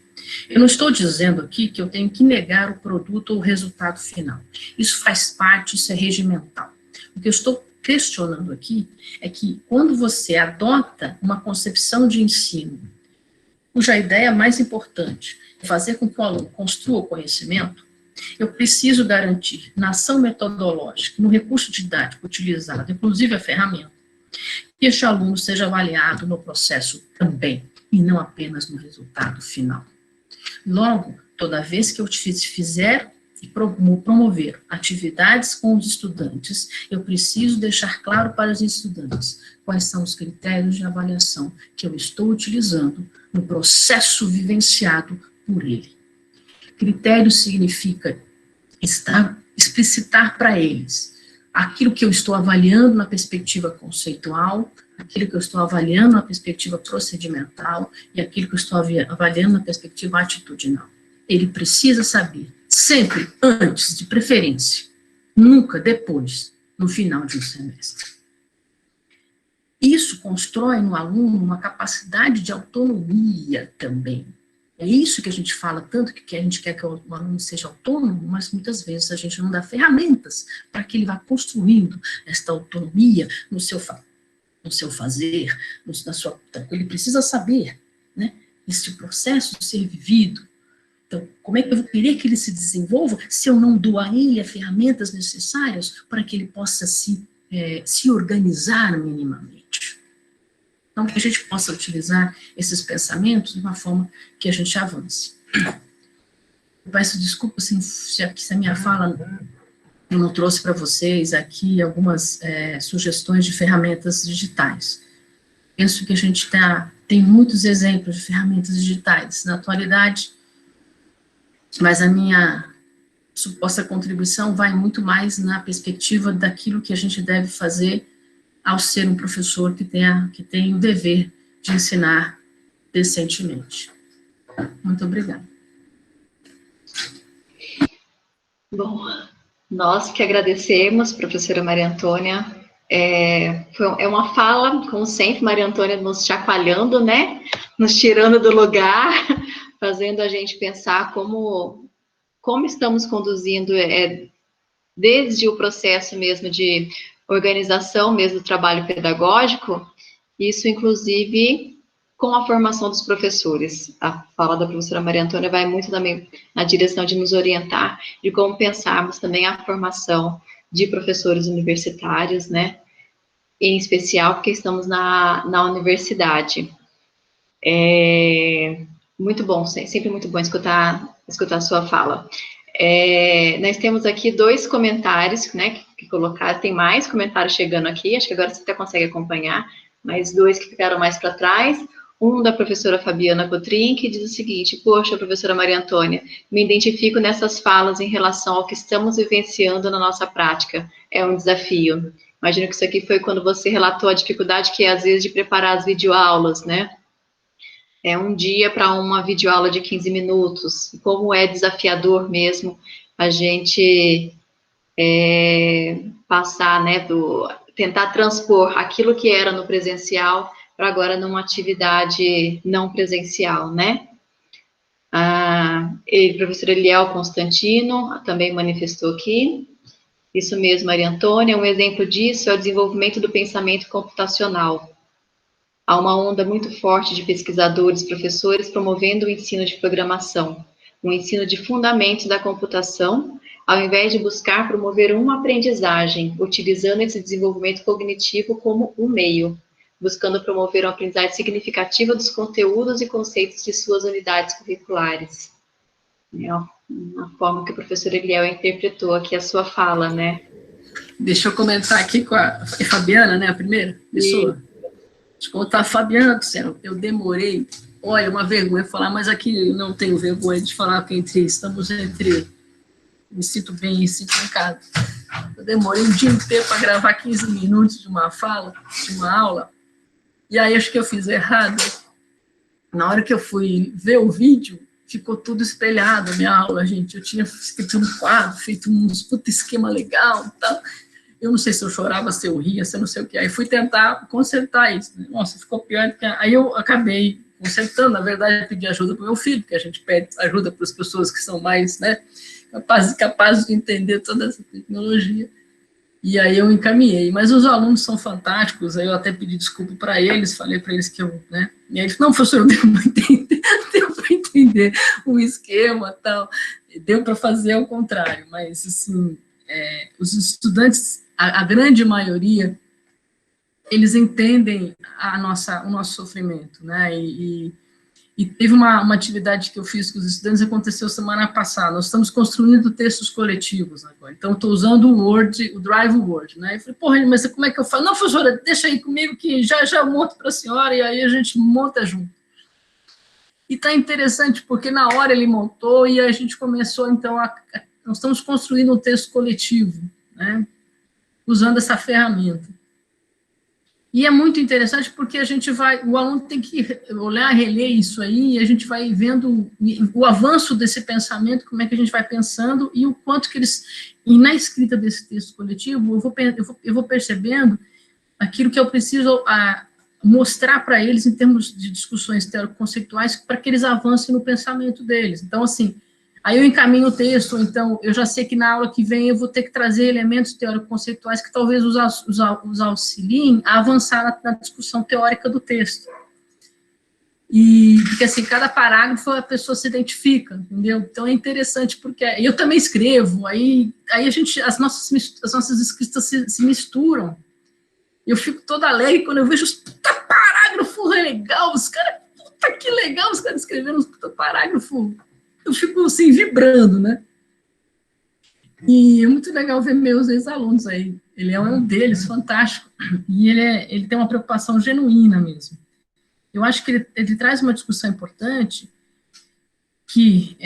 Eu não estou dizendo aqui que eu tenho que negar o produto ou o resultado final. Isso faz parte, isso é regimental. O que eu estou questionando aqui é que quando você adota uma concepção de ensino, cuja ideia mais importante é fazer com que o aluno construa o conhecimento, eu preciso garantir na ação metodológica, no recurso didático utilizado, inclusive a ferramenta, que este aluno seja avaliado no processo também, e não apenas no resultado final. Logo, toda vez que eu fizer e promover atividades com os estudantes, eu preciso deixar claro para os estudantes quais são os critérios de avaliação que eu estou utilizando no processo vivenciado por ele. Critério significa explicitar para eles aquilo que eu estou avaliando na perspectiva conceitual, aquilo que eu estou avaliando na perspectiva procedimental e aquilo que eu estou avaliando na perspectiva atitudinal. Ele precisa saber, sempre antes, de preferência, nunca depois, no final de um semestre. Isso constrói no aluno uma capacidade de autonomia também. É isso que a gente fala tanto, que a gente quer que o aluno seja autônomo, mas muitas vezes a gente não dá ferramentas para que ele vá construindo esta autonomia no seu fazer, ele precisa saber, né, este processo ser vivido. Então, como é que eu vou querer que ele se desenvolva se eu não dou a ele as ferramentas necessárias para que ele possa se organizar minimamente? Então, que a gente possa utilizar esses pensamentos de uma forma que a gente avance. Eu peço desculpa se a minha fala eu não trouxe para vocês aqui algumas sugestões de ferramentas digitais. Penso que a gente tem muitos exemplos de ferramentas digitais na atualidade, mas a minha suposta contribuição vai muito mais na perspectiva daquilo que a gente deve fazer ao ser um professor que tem o dever de ensinar decentemente. Muito obrigada. Bom, nós que agradecemos, professora Maria Antônia. É uma fala, como sempre, Maria Antônia nos chacoalhando, né? Nos tirando do lugar, fazendo a gente pensar como estamos conduzindo, desde o processo mesmo de organização mesmo do trabalho pedagógico, isso inclusive com a formação dos professores. A fala da professora Maria Antônia vai muito também na direção de nos orientar de como pensarmos também a formação de professores universitários, né? Em especial porque estamos na universidade. Muito bom, sempre muito bom escutar a sua fala. Nós temos aqui 2 comentários, né, que colocaram, tem mais comentários chegando aqui, acho que agora você até consegue acompanhar, mas 2 que ficaram mais para trás. Um da professora Fabiana Cotrim, que diz o seguinte: poxa, professora Maria Antônia, me identifico nessas falas em relação ao que estamos vivenciando na nossa prática. É um desafio. Imagino que isso aqui foi quando você relatou a dificuldade que é, às vezes, de preparar as videoaulas, né? Um dia para uma videoaula de 15 minutos. Como é desafiador mesmo a gente passar, né, tentar transpor aquilo que era no presencial para agora numa atividade não presencial, né? O professor Eliel Constantino também manifestou aqui. Isso mesmo, Maria Antônia. Um exemplo disso é o desenvolvimento do pensamento computacional. Há uma onda muito forte de pesquisadores, professores, promovendo o ensino de programação, o ensino de fundamentos da computação, ao invés de buscar promover uma aprendizagem, utilizando esse desenvolvimento cognitivo como um meio, buscando promover uma aprendizagem significativa dos conteúdos e conceitos de suas unidades curriculares. É uma forma que o professor Eliel interpretou aqui a sua fala, né? Deixa eu comentar aqui com a Fabiana, né, a primeira pessoa. Deixa eu contar, Fabiana do céu, eu demorei, olha, uma vergonha falar, mas aqui eu não tenho vergonha de falar que estamos entre, me sinto bem, me sinto em casa. Eu demorei um dia inteiro para gravar 15 minutos de uma fala, de uma aula, e aí acho que eu fiz errado. Na hora que eu fui ver o vídeo, ficou tudo espelhado a minha aula, gente. Eu tinha escrito no quadro, feito uns puta esquema legal e tal. Eu não sei se eu chorava, se eu ria, se eu não sei o quê. Aí fui tentar consertar isso. Né? Nossa, ficou pior. Aí eu acabei consertando. Na verdade, eu pedi ajuda para o meu filho, porque a gente pede ajuda para as pessoas que são mais, né, capazes de entender toda essa tecnologia. E aí eu encaminhei. Mas os alunos são fantásticos. Aí eu até pedi desculpa para eles, falei para eles que eu, né? E aí eles, não, professor, eu deu para entender o esquema e tal. Deu para fazer ao contrário. Mas, assim, os estudantes, a grande maioria, eles entendem o nosso sofrimento, né? E teve uma atividade que eu fiz com os estudantes, aconteceu semana passada. Nós estamos construindo textos coletivos agora. Então, estou usando o Word, o Drive Word, né? Eu falei, porra, mas como é que eu faço? Não, professora, deixa aí comigo que já monto para a senhora, e aí a gente monta junto. E está interessante, porque na hora ele montou e a gente começou, então, nós estamos construindo um texto coletivo, né? Usando essa ferramenta. E é muito interessante porque o aluno tem que olhar, reler isso aí, e a gente vai vendo o avanço desse pensamento, como é que a gente vai pensando, e o quanto que e na escrita desse texto coletivo, eu vou percebendo aquilo que eu preciso mostrar para eles em termos de discussões teórico-conceituais, para que eles avancem no pensamento deles. Então, assim, aí eu encaminho o texto, então eu já sei que na aula que vem eu vou ter que trazer elementos teórico-conceituais que talvez os auxiliem a avançar na discussão teórica do texto. E, porque assim, cada parágrafo a pessoa se identifica, entendeu? Então é interessante, porque eu também escrevo, aí as nossas escritas se misturam. Eu fico toda alegre quando eu vejo os puta parágrafo legal, os caras, puta que legal, os caras escrevendo os puta parágrafo. Eu fico, assim, vibrando, né? E é muito legal ver meus ex-alunos aí. Ele é um deles, fantástico. E ele tem uma preocupação genuína mesmo. Eu acho que ele traz uma discussão importante que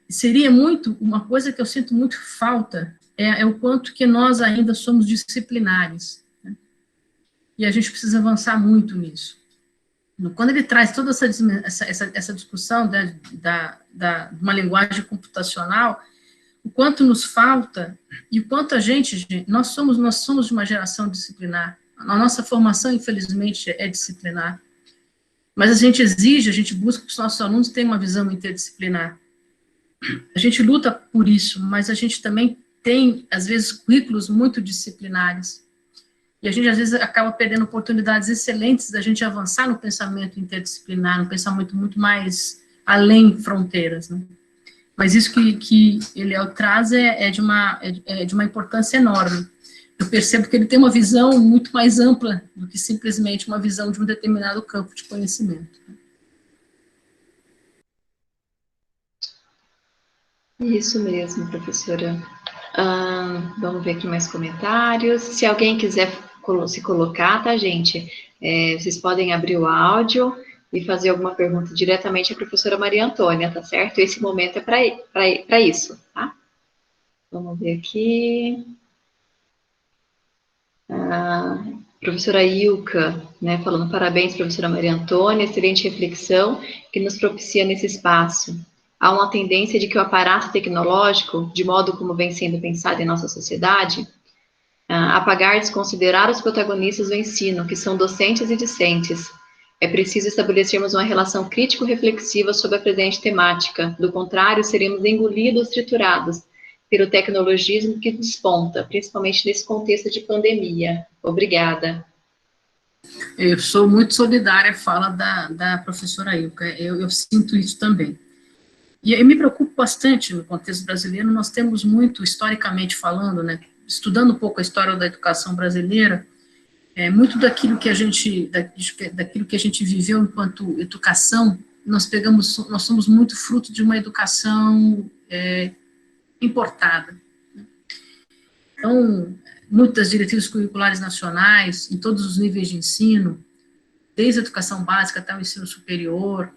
seria muito, uma coisa que eu sinto muito falta, é o quanto que nós ainda somos disciplinares. Né? E a gente precisa avançar muito nisso. Quando ele traz toda essa discussão de uma linguagem computacional, o quanto nos falta e o quanto nós somos de uma geração disciplinar. A nossa formação, infelizmente, é disciplinar. Mas a gente busca que os nossos alunos tenham uma visão interdisciplinar. A gente luta por isso, mas a gente também tem, às vezes, currículos muito disciplinares. E a gente, às vezes, acaba perdendo oportunidades excelentes da gente avançar no pensamento interdisciplinar, no pensamento muito mais além fronteiras, né? Mas isso que ele traz é de uma importância enorme. Eu percebo que ele tem uma visão muito mais ampla do que simplesmente uma visão de um determinado campo de conhecimento. Isso mesmo, professora. Vamos ver aqui mais comentários. Se alguém quiser se colocar, tá, gente? Vocês podem abrir o áudio e fazer alguma pergunta diretamente à professora Maria Antônia, tá certo? Esse momento é para isso, tá? Vamos ver aqui. Professora Ilka, né, falando parabéns, professora Maria Antônia, excelente reflexão que nos propicia nesse espaço. Há uma tendência de que o aparato tecnológico, de modo como vem sendo pensado em nossa sociedade, apagar e desconsiderar os protagonistas do ensino, que são docentes e discentes. É preciso estabelecermos uma relação crítico-reflexiva sobre a presente temática, do contrário, seremos engolidos, triturados, pelo tecnologismo que desponta, principalmente nesse contexto de pandemia. Obrigada. Eu sou muito solidária à fala da professora Ilka, eu sinto isso também. E eu me preocupo bastante no contexto brasileiro, nós temos muito, historicamente falando, né, estudando um pouco a história da educação brasileira, muito daquilo que a gente viveu enquanto educação, nós somos muito fruto de uma educação importada. Então, muitas diretrizes curriculares nacionais, em todos os níveis de ensino, desde a educação básica até o ensino superior,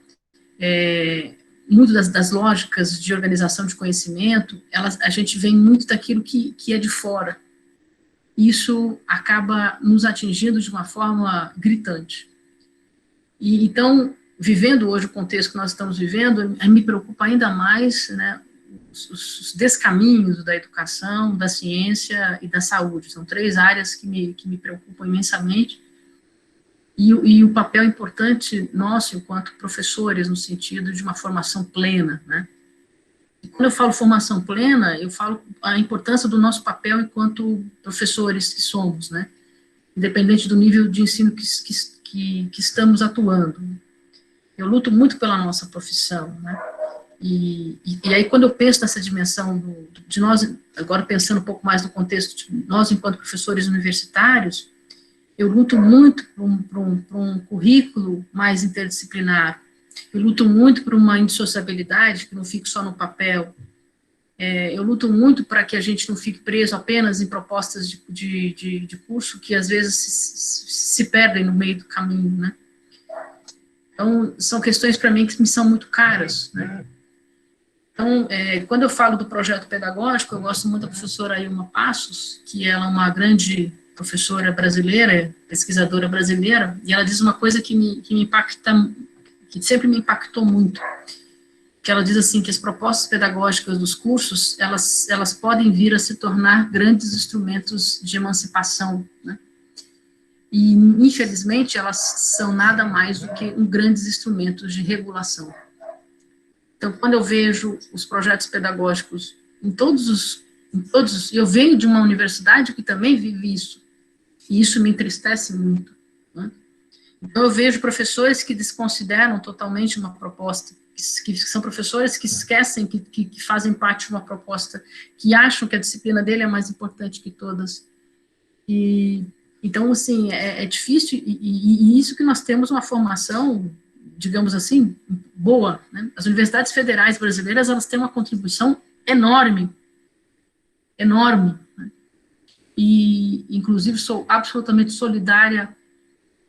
muito das lógicas de organização de conhecimento, a gente vem muito daquilo que é de fora. Isso acaba nos atingindo de uma forma gritante. E, então, vivendo hoje o contexto que nós estamos vivendo, me preocupa ainda mais, né, os descaminhos da educação, da ciência e da saúde. São 3 áreas que me preocupam imensamente. E o papel importante nosso, enquanto professores, no sentido de uma formação plena, né? E quando eu falo formação plena, eu falo a importância do nosso papel enquanto professores que somos, né? Independente do nível de ensino que estamos atuando. Eu luto muito pela nossa profissão, né? E aí, quando eu penso nessa dimensão de nós, agora pensando um pouco mais no contexto de nós, enquanto professores universitários, eu luto muito por um currículo mais interdisciplinar. Eu luto muito por uma indissociabilidade que não fique só no papel. Eu luto muito para que a gente não fique preso apenas em propostas de curso que, às vezes, se perdem no meio do caminho, né? Então, são questões, para mim, que me são muito caras, né? Então, quando eu falo do projeto pedagógico, eu gosto muito da professora Ilma Passos, que ela é uma grande professora brasileira, pesquisadora brasileira, e ela diz uma coisa que me impacta, que sempre me impactou muito, que ela diz assim, que as propostas pedagógicas dos cursos, elas podem vir a se tornar grandes instrumentos de emancipação, né? E, infelizmente, elas são nada mais do que grandes instrumentos de regulação. Então, quando eu vejo os projetos pedagógicos eu venho de uma universidade que também vive isso, e isso me entristece muito, né? Então, eu vejo professores que desconsideram totalmente uma proposta, que são professores que esquecem que fazem parte de uma proposta, que acham que a disciplina dele é mais importante que todas. E, então, assim, é difícil, e isso que nós temos uma formação, digamos assim, boa, né? As universidades federais brasileiras, elas têm uma contribuição enorme, enorme, né? E, inclusive, sou absolutamente solidária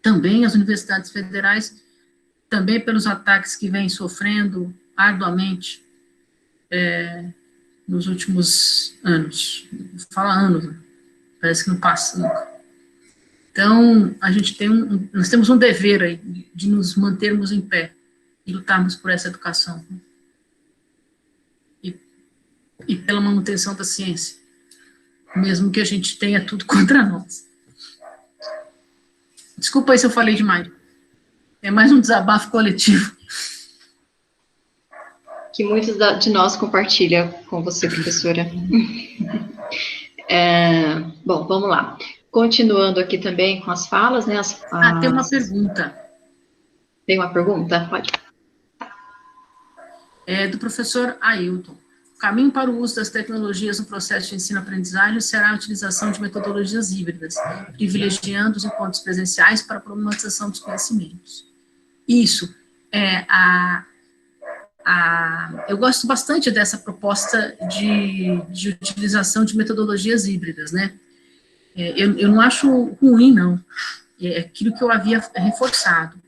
também às universidades federais, também pelos ataques que vêm sofrendo arduamente nos últimos anos. Fala anos, né? Parece que não passa nunca. Então, nós temos um dever aí de nos mantermos em pé e lutarmos por essa educação, né? E pela manutenção da ciência, mesmo que a gente tenha tudo contra nós. Desculpa aí se eu falei demais. É mais um desabafo coletivo. Que muitos de nós compartilham com você, professora. Bom, vamos lá. Continuando aqui também com as falas, né? Tem uma pergunta. Tem uma pergunta? Pode. Do professor Ailton. O caminho para o uso das tecnologias no processo de ensino-aprendizagem será a utilização de metodologias híbridas, privilegiando os encontros presenciais para a problematização dos conhecimentos. Isso. Eu gosto bastante dessa proposta de utilização de metodologias híbridas, né? Eu não acho ruim, não. É aquilo que eu havia reforçado.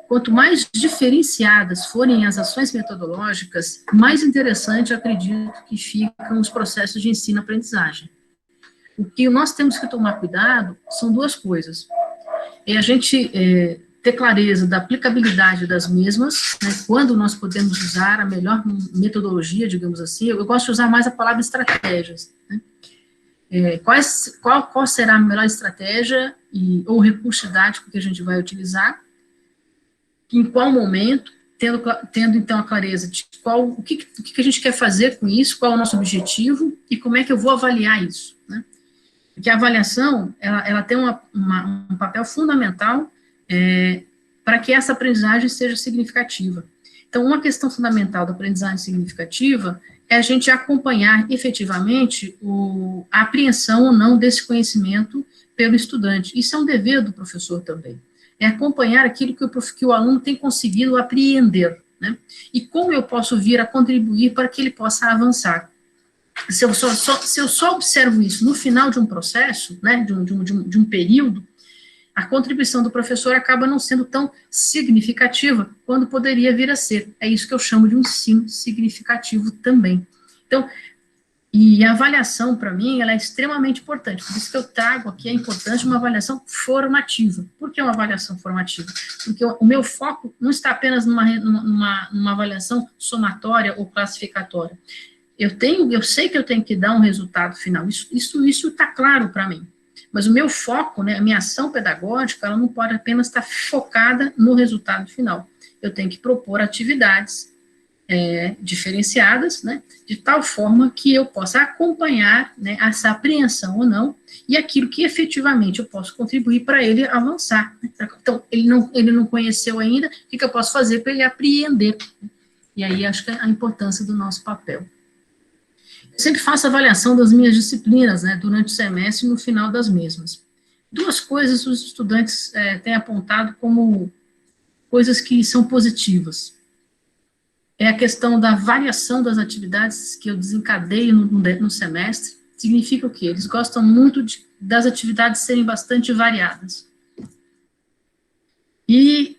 Quanto mais diferenciadas forem as ações metodológicas, mais interessante, eu acredito, que ficam os processos de ensino-aprendizagem. O que nós temos que tomar cuidado são 2 coisas. A gente ter clareza da aplicabilidade das mesmas, né, quando nós podemos usar a melhor metodologia, digamos assim. Eu gosto de usar mais a palavra estratégias, né? Qual será a melhor estratégia ou recurso didático que a gente vai utilizar, em qual momento, tendo então a clareza de o que a gente quer fazer com isso, qual é o nosso objetivo e como é que eu vou avaliar isso, né? Porque a avaliação, ela tem um papel fundamental para que essa aprendizagem seja significativa. Então, uma questão fundamental da aprendizagem significativa é a gente acompanhar efetivamente a apreensão ou não desse conhecimento pelo estudante. Isso é um dever do professor também. É acompanhar aquilo que o aluno tem conseguido apreender, né? E como eu posso vir a contribuir para que ele possa avançar. Se eu só observo isso no final de um processo, né, de um período, a contribuição do professor acaba não sendo tão significativa quando poderia vir a ser. É isso que eu chamo de um ensino significativo também. Então, e a avaliação, para mim, ela é extremamente importante, por isso que eu trago aqui a importância de uma avaliação formativa. Por que uma avaliação formativa? Porque o meu foco não está apenas numa avaliação somatória ou classificatória. Eu sei que eu tenho que dar um resultado final, isso está claro para mim. Mas o meu foco, né, a minha ação pedagógica, ela não pode apenas estar focada no resultado final. Eu tenho que propor atividades diferenciadas, né, de tal forma que eu possa acompanhar, né, essa apreensão ou não, e aquilo que efetivamente eu posso contribuir para ele avançar. Né? Então, ele não conheceu ainda, o que eu posso fazer para ele apreender? E aí, acho que é a importância do nosso papel. Eu sempre faço avaliação das minhas disciplinas, né, durante o semestre e no final das mesmas. Duas coisas os estudantes têm apontado como coisas que são positivas. É a questão da variação das atividades que eu desencadeio no semestre. Significa o quê? Eles gostam muito das atividades serem bastante variadas. E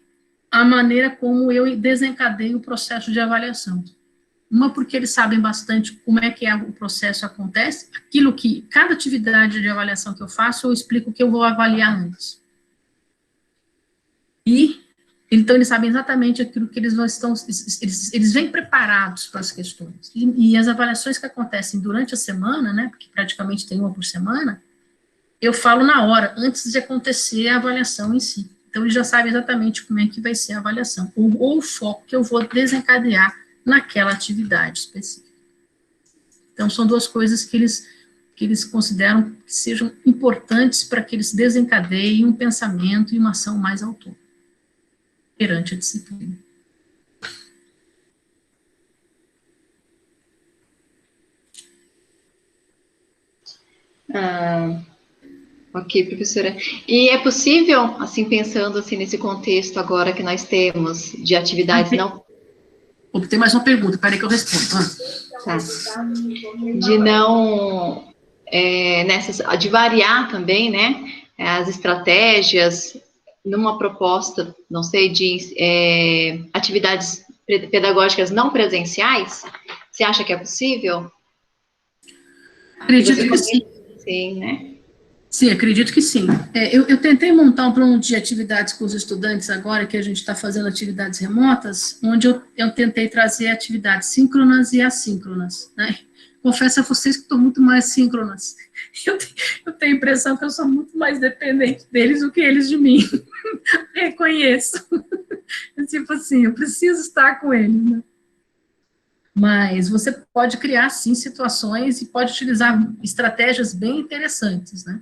a maneira como eu desencadeio o processo de avaliação. Uma, porque eles sabem bastante como é que o processo acontece, aquilo que, cada atividade de avaliação que eu faço, eu explico o que eu vou avaliar antes. E então, eles sabem exatamente aquilo que eles vêm preparados para as questões. E as avaliações que acontecem durante a semana, né, porque praticamente tem uma por semana, eu falo na hora, antes de acontecer a avaliação em si. Então, eles já sabem exatamente como é que vai ser a avaliação, ou o foco que eu vou desencadear naquela atividade específica. Então, são duas coisas que eles consideram que sejam importantes para que eles desencadeiem um pensamento e uma ação mais autônoma perante a disciplina. Ok, professora. E é possível, assim, pensando assim nesse contexto agora que nós temos de atividades não... Tem mais uma pergunta, peraí que eu respondo. Tá. De não... de variar também, né, as estratégias numa proposta, não sei, de atividades pedagógicas não presenciais, você acha que é possível? Acredito que sim. Sim, né? Sim, acredito que sim. Eu tentei montar um plano de atividades com os estudantes agora, que a gente está fazendo atividades remotas, onde eu tentei trazer atividades síncronas e assíncronas, né? Confesso a vocês que estou muito mais síncronas. Eu tenho a impressão que eu sou muito mais dependente deles do que eles de mim. Reconheço. Tipo assim, eu preciso estar com eles, né? Mas você pode criar, sim, situações e pode utilizar estratégias bem interessantes, né?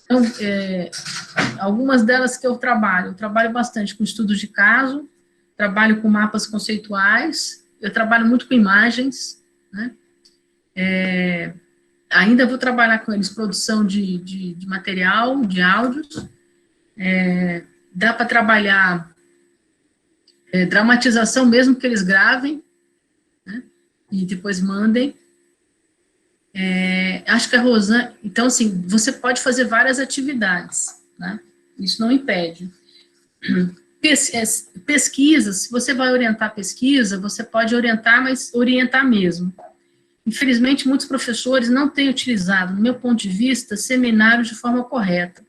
Então, algumas delas que eu trabalho bastante com estudos de caso, trabalho com mapas conceituais, eu trabalho muito com imagens, né? Ainda vou trabalhar com eles produção de material, de áudios, dá para trabalhar dramatização mesmo que eles gravem, né? E depois mandem. Acho que a Rosane... Então, assim, você pode fazer várias atividades, né? Isso não impede. Pesquisas, se você vai orientar pesquisa, você pode orientar, mas orientar mesmo. Infelizmente, muitos professores não têm utilizado, no meu ponto de vista, seminários de forma correta.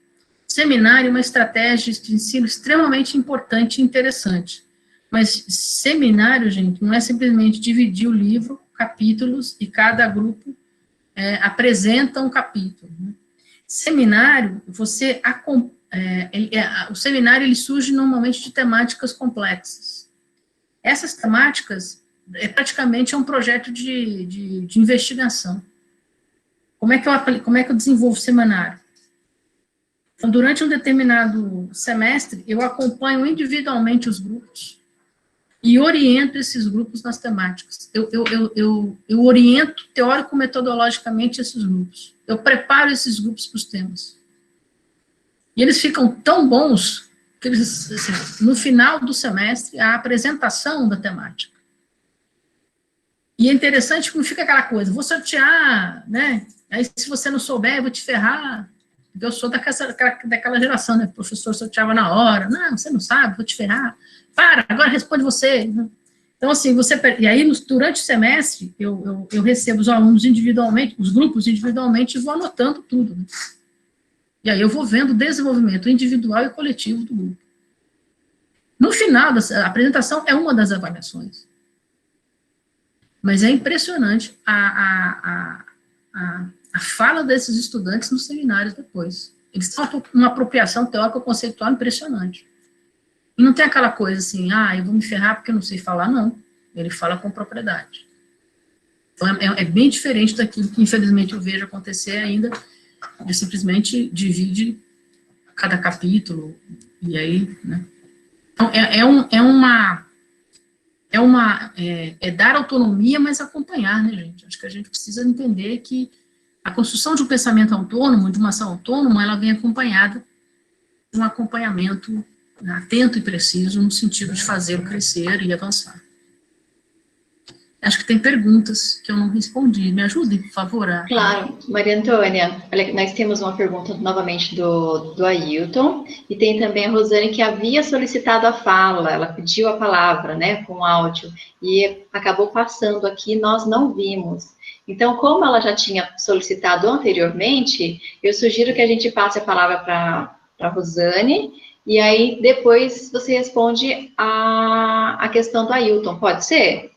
Seminário é uma estratégia de ensino extremamente importante e interessante. Mas seminário, gente, não é simplesmente dividir o livro, capítulos, e cada grupo apresenta um capítulo. Né? Seminário, o seminário ele surge normalmente de temáticas complexas. Essas temáticas praticamente é um projeto de investigação. Como é que eu desenvolvo o seminário? Então, durante um determinado semestre, eu acompanho individualmente os grupos e oriento esses grupos nas temáticas. Eu oriento teórico-metodologicamente esses grupos. Eu preparo esses grupos para os temas. E eles ficam tão bons que eles, assim, no final do semestre, a apresentação da temática. E é interessante porque fica aquela coisa, vou sortear, né? Aí se você não souber, eu vou te ferrar. Porque eu sou daquela geração, né? O professor sorteava na hora. Não, você não sabe, vou te ferrar. Para, agora responde você. Então, assim, e aí, durante o semestre, eu recebo os alunos individualmente, os grupos individualmente, e vou anotando tudo. Né? E aí eu vou vendo o desenvolvimento individual e coletivo do grupo. No final, a apresentação é uma das avaliações. Mas é impressionante a fala desses estudantes nos seminários depois. Eles têm uma apropriação teórica conceitual impressionante. E não tem aquela coisa assim, eu vou me ferrar porque eu não sei falar, não. Ele fala com propriedade. Então, é bem diferente daquilo que, infelizmente, eu vejo acontecer ainda, de simplesmente divide cada capítulo, e aí, né? Então, é dar autonomia, mas acompanhar, né, gente? Acho que a gente precisa entender que a construção de um pensamento autônomo, de uma ação autônoma, ela vem acompanhada de um acompanhamento atento e preciso no sentido de fazê-lo crescer e avançar. Acho que tem perguntas que eu não respondi. Me ajudem, por favor. Claro, Maria Antônia, olha, nós temos uma pergunta novamente do Ailton, e tem também a Rosane, que havia solicitado a fala, ela pediu a palavra, né, com áudio, e acabou passando aqui, nós não vimos. Então, como ela já tinha solicitado anteriormente, eu sugiro que a gente passe a palavra para a Rosane, e aí depois você responde a questão do Ailton, pode ser?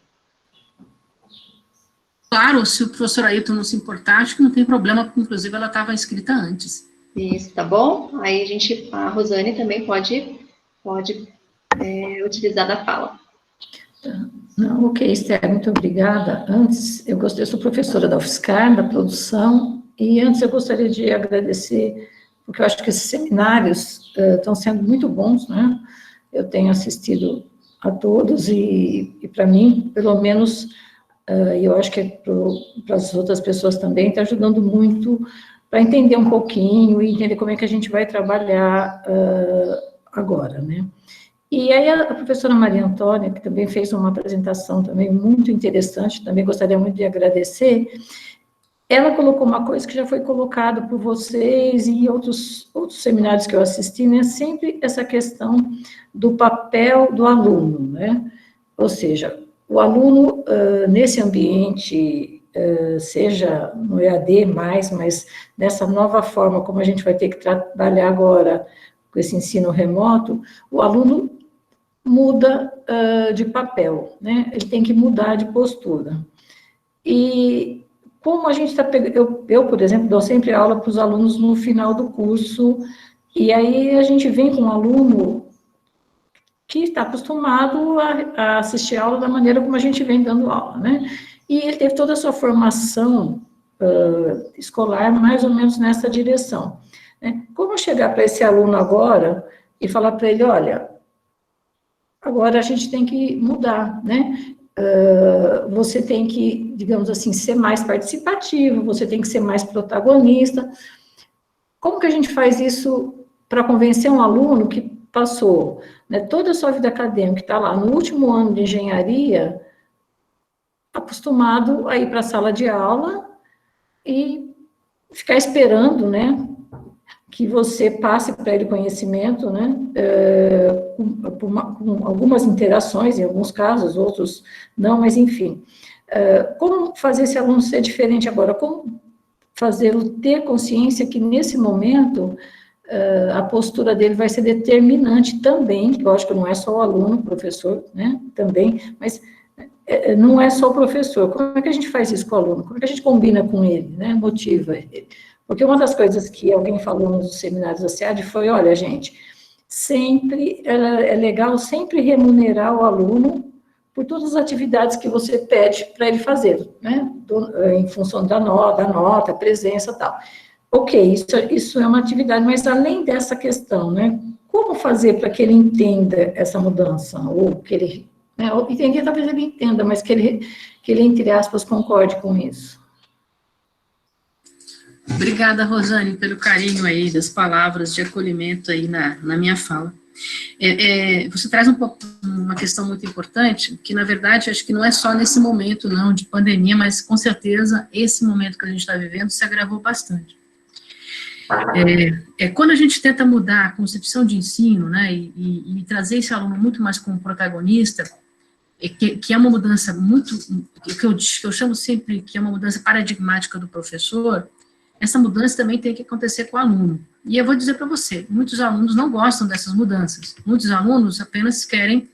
Claro, se o professor Ailton não se importar, acho que não tem problema, porque inclusive ela estava inscrita antes. Isso, tá bom? Aí a Rosane também pode utilizar da fala. Não, ok, Esther, muito obrigada. Antes, eu sou professora da UFSCar, da produção, e antes eu gostaria de agradecer, porque eu acho que esses seminários estão sendo muito bons, né? Eu tenho assistido a todos, e para mim, pelo menos, e eu acho que para as outras pessoas também, está ajudando muito para entender um pouquinho e entender como é que a gente vai trabalhar agora, né? E aí a professora Maria Antônia, que também fez uma apresentação também muito interessante, também gostaria muito de agradecer, ela colocou uma coisa que já foi colocada por vocês e outros seminários que eu assisti, né? Sempre essa questão do papel do aluno, né? Ou seja, o aluno, nesse ambiente, seja no EAD mas nessa nova forma, como a gente vai ter que trabalhar agora com esse ensino remoto, o aluno muda de papel, né? Ele tem que mudar de postura. E como a gente está pegando... Eu, por exemplo, dou sempre aula para os alunos no final do curso, e aí a gente vem com um aluno que está acostumado a assistir a aula da maneira como a gente vem dando aula, né? E ele teve toda a sua formação escolar mais ou menos nessa direção. Né? Como chegar para esse aluno agora e falar para ele, olha, agora a gente tem que mudar, né? Você tem que, digamos assim, ser mais participativo, você tem que ser mais protagonista. Como que a gente faz isso para convencer um aluno que passou, né, toda a sua vida acadêmica, está lá no último ano de engenharia, acostumado a ir para a sala de aula e ficar esperando, né, que você passe para ele conhecimento, né, com algumas interações, em alguns casos, outros não, mas enfim. Como fazer esse aluno ser diferente agora? Como fazê-lo ter consciência que, nesse momento, a postura dele vai ser determinante também, lógico, não é só o aluno, o professor, né, também, mas não é só o professor. Como é que a gente faz isso com o aluno? Como é que a gente combina com ele, né, motiva ele? Porque uma das coisas que alguém falou nos seminários da SEAD foi, olha, gente, sempre, é legal sempre remunerar o aluno por todas as atividades que você pede para ele fazer, né, em função da nota, presença e tal. Ok, isso é uma atividade, mas além dessa questão, né, como fazer para que ele entenda essa mudança, ou que ele, né, ou entender, talvez ele entenda, mas que ele, entre aspas, concorde com isso. Obrigada, Rosane, pelo carinho aí, das palavras de acolhimento aí na minha fala. Você traz uma questão muito importante, que na verdade acho que não é só nesse momento não de pandemia, mas com certeza esse momento que a gente está vivendo se agravou bastante. Quando a gente tenta mudar a concepção de ensino, né, e trazer esse aluno muito mais como protagonista, que é uma mudança muito, que eu chamo sempre que é uma mudança paradigmática do professor, essa mudança também tem que acontecer com o aluno. E eu vou dizer para você, muitos alunos não gostam dessas mudanças. Muitos alunos apenas querem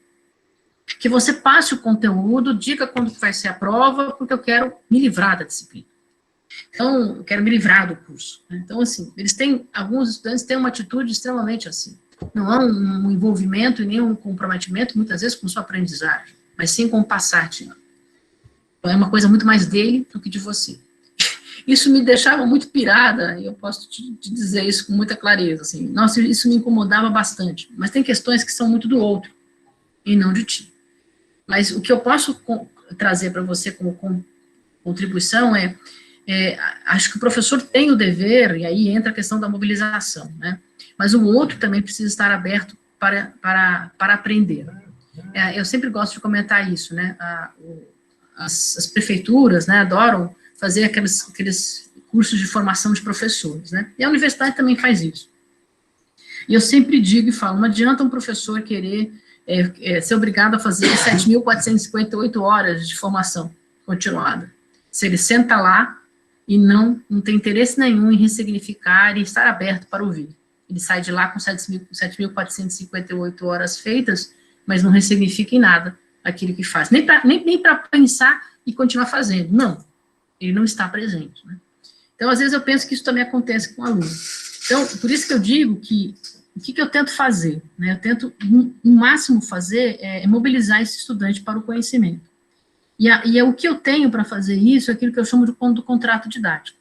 que você passe o conteúdo, diga quando vai ser a prova, porque eu quero me livrar da disciplina. Então, eu quero me livrar do curso. Então, assim, alguns estudantes têm uma atitude extremamente assim. Não há um envolvimento e nem um comprometimento, muitas vezes, com sua aprendizagem, mas sim com o passar de ano. Então, é uma coisa muito mais dele do que de você. Isso me deixava muito pirada, e eu posso te dizer isso com muita clareza, assim, nossa, isso me incomodava bastante, mas tem questões que são muito do outro, e não de ti. Mas o que eu posso trazer para você como contribuição acho que o professor tem o dever, e aí entra a questão da mobilização, né, mas o outro também precisa estar aberto para aprender. Eu sempre gosto de comentar isso, né, as prefeituras, né, adoram fazer aqueles cursos de formação de professores, né? E a universidade também faz isso. E eu sempre digo e falo, não adianta um professor querer ser obrigado a fazer 7.458 horas de formação continuada. Se ele senta lá e não tem interesse nenhum em ressignificar e estar aberto para ouvir. Ele sai de lá com 7.458 horas feitas, mas não ressignifica em nada aquilo que faz. Nem para pensar e continuar fazendo, não. Ele não está presente, né? Então, às vezes, eu penso que isso também acontece com o aluno. Então, por isso que eu digo que, o que eu tento fazer, né? Eu tento, no máximo, fazer mobilizar esse estudante para o conhecimento. E o que eu tenho para fazer isso é aquilo que eu chamo do contrato didático.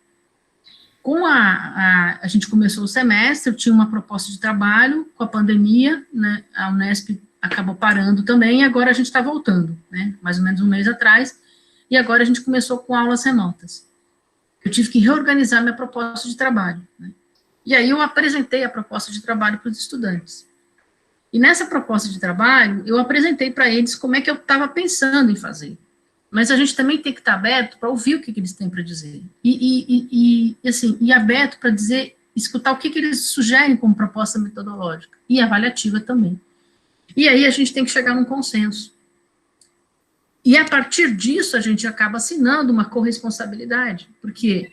Com a gente começou o semestre, eu tinha uma proposta de trabalho, com a pandemia, né? A Unesp acabou parando também, e agora a gente está voltando, né? Mais ou menos um mês atrás, e agora a gente começou com aulas remotas. Eu tive que reorganizar minha proposta de trabalho, né? E aí eu apresentei a proposta de trabalho para os estudantes. E nessa proposta de trabalho, eu apresentei para eles como é que eu estava pensando em fazer. Mas a gente também tem que estar aberto para ouvir o que eles têm para dizer. E aberto para dizer, escutar o que eles sugerem como proposta metodológica. E avaliativa também. E aí a gente tem que chegar num consenso. E a partir disso, a gente acaba assinando uma corresponsabilidade, porque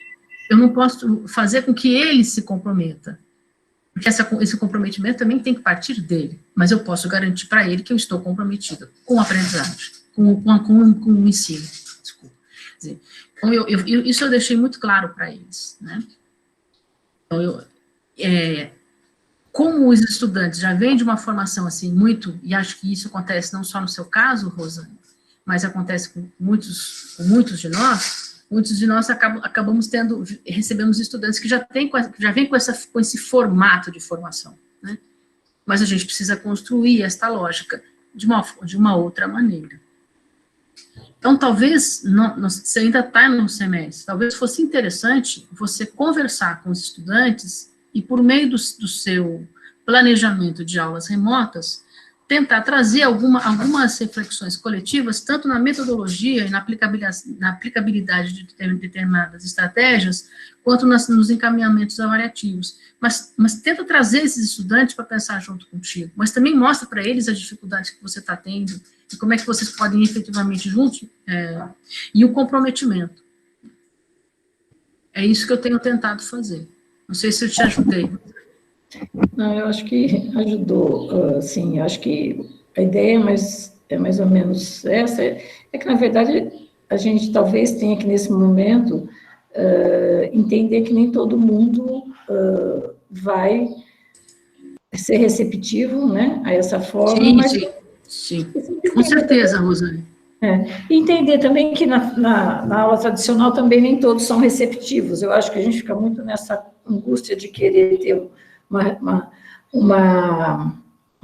eu não posso fazer com que ele se comprometa, porque esse comprometimento também tem que partir dele, mas eu posso garantir para ele que eu estou comprometida com a aprendizagem, com o ensino, desculpa. Então, isso eu deixei muito claro para eles, né? Então, como os estudantes já vêm de uma formação assim, muito, e acho que isso acontece não só no seu caso, Rosane, mas acontece com muitos de nós acabamos recebemos estudantes que já vêm com esse formato de formação, né? Mas a gente precisa construir esta lógica de uma outra maneira. Então, talvez, você ainda está no semestre, talvez fosse interessante você conversar com os estudantes e, por meio do seu planejamento de aulas remotas, tentar trazer algumas reflexões coletivas, tanto na metodologia e na aplicabilidade de determinadas estratégias, quanto nos encaminhamentos avaliativos. Mas tenta trazer esses estudantes para pensar junto contigo, mas também mostra para eles as dificuldades que você está tendo, e como é que vocês podem efetivamente juntos, e o comprometimento. É isso que eu tenho tentado fazer. Não sei se eu te ajudei. Não, eu acho que ajudou, sim, eu acho que a ideia é mais ou menos essa, que, na verdade, a gente talvez tenha que, nesse momento, entender que nem todo mundo vai ser receptivo, né, a essa forma. Sim, mas, sim, com certeza, Rosane. Entender também que na aula tradicional também nem todos são receptivos. Eu acho que a gente fica muito nessa angústia de querer ter uma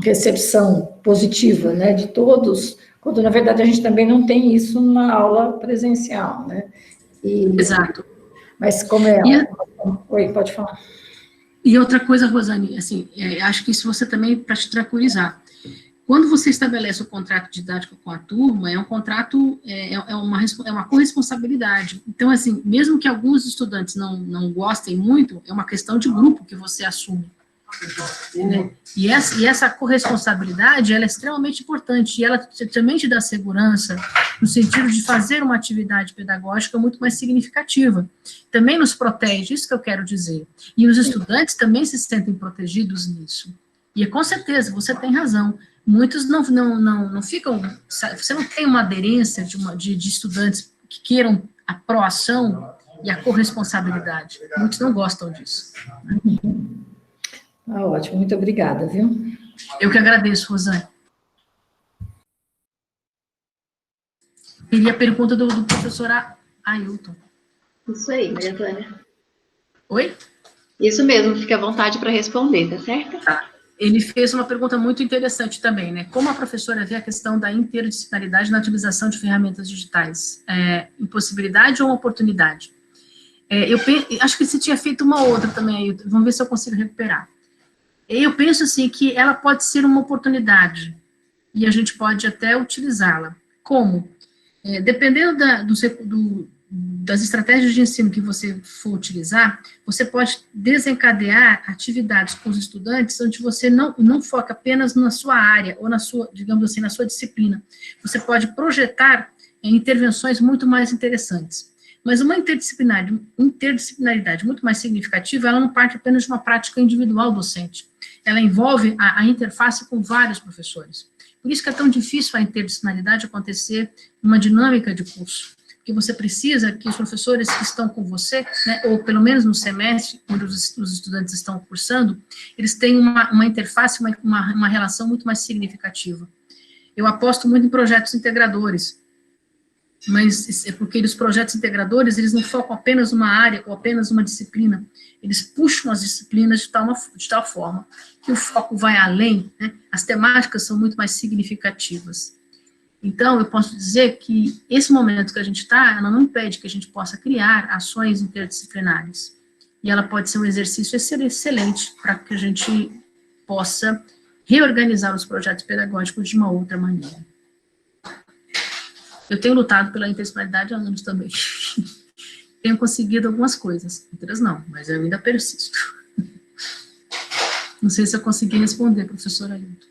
recepção positiva, né, de todos, quando, na verdade, a gente também não tem isso na aula presencial, né? Exato. Mas como Oi, pode falar. E outra coisa, Rosane, assim, acho que isso você também, para te tranquilizar, quando você estabelece o contrato didático com a turma, é um contrato, é uma corresponsabilidade. Então, assim, mesmo que alguns estudantes não gostem muito, é uma questão de grupo que você assume. Né? E essa corresponsabilidade, ela é extremamente importante, e ela também te dá segurança, no sentido de fazer uma atividade pedagógica muito mais significativa. Também nos protege, isso que eu quero dizer. E os estudantes também se sentem protegidos nisso. E com certeza, você tem razão, muitos não ficam, você não tem uma aderência de estudantes que queiram a proação e a corresponsabilidade. Muitos não gostam disso. Ótimo, muito obrigada, viu? Eu que agradeço, Rosane. Queria a pergunta do professor Ailton. Isso aí, Maria Antônia. Oi? Isso mesmo, fique à vontade para responder, tá certo? Tá. Ele fez uma pergunta muito interessante também, né? Como a professora vê a questão da interdisciplinaridade na utilização de ferramentas digitais? Impossibilidade ou oportunidade? Eu acho que você tinha feito uma outra também, Ailton. Vamos ver se eu consigo recuperar. Eu penso, assim, que ela pode ser uma oportunidade, e a gente pode até utilizá-la. Como? Dependendo das estratégias de ensino que você for utilizar, você pode desencadear atividades com os estudantes onde você não foca apenas na sua área, ou na sua, digamos assim, na sua disciplina. Você pode projetar intervenções muito mais interessantes. Mas uma interdisciplinaridade muito mais significativa, ela não parte apenas de uma prática individual docente. Ela envolve a interface com vários professores. Por isso que é tão difícil a interdisciplinaridade acontecer numa dinâmica de curso. Porque você precisa que os professores que estão com você, né, ou pelo menos no semestre, onde os estudantes estão cursando, eles tenham uma interface, uma relação muito mais significativa. Eu aposto muito em projetos integradores, mas é porque os projetos integradores, eles não focam apenas uma área ou apenas uma disciplina, eles puxam as disciplinas de tal forma que o foco vai além, né? As temáticas são muito mais significativas. Então, eu posso dizer que esse momento que a gente está, ela não impede que a gente possa criar ações interdisciplinares, e ela pode ser um exercício excelente para que a gente possa reorganizar os projetos pedagógicos de uma outra maneira. Eu tenho lutado pela interdisciplinaridade há anos também. Tenho conseguido algumas coisas, outras não, mas eu ainda persisto. Não sei se eu consegui responder, professora Ailton.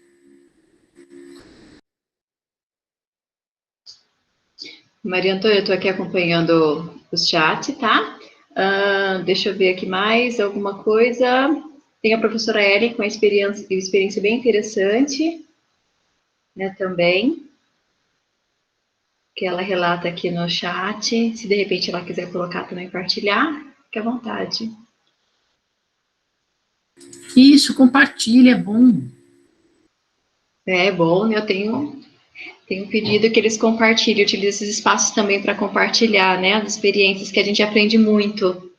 Maria Antônia, eu estou aqui acompanhando o chat, tá? Deixa eu ver aqui mais alguma coisa. Tem a professora Ellen com uma experiência bem interessante, né, também, que ela relata aqui no chat. Se de repente ela quiser colocar também, partilhar, fique à vontade. Isso, compartilha, é bom. É bom, né? Eu tenho pedido que eles compartilhem, utilizem esses espaços também para compartilhar, né, as experiências que a gente aprende muito.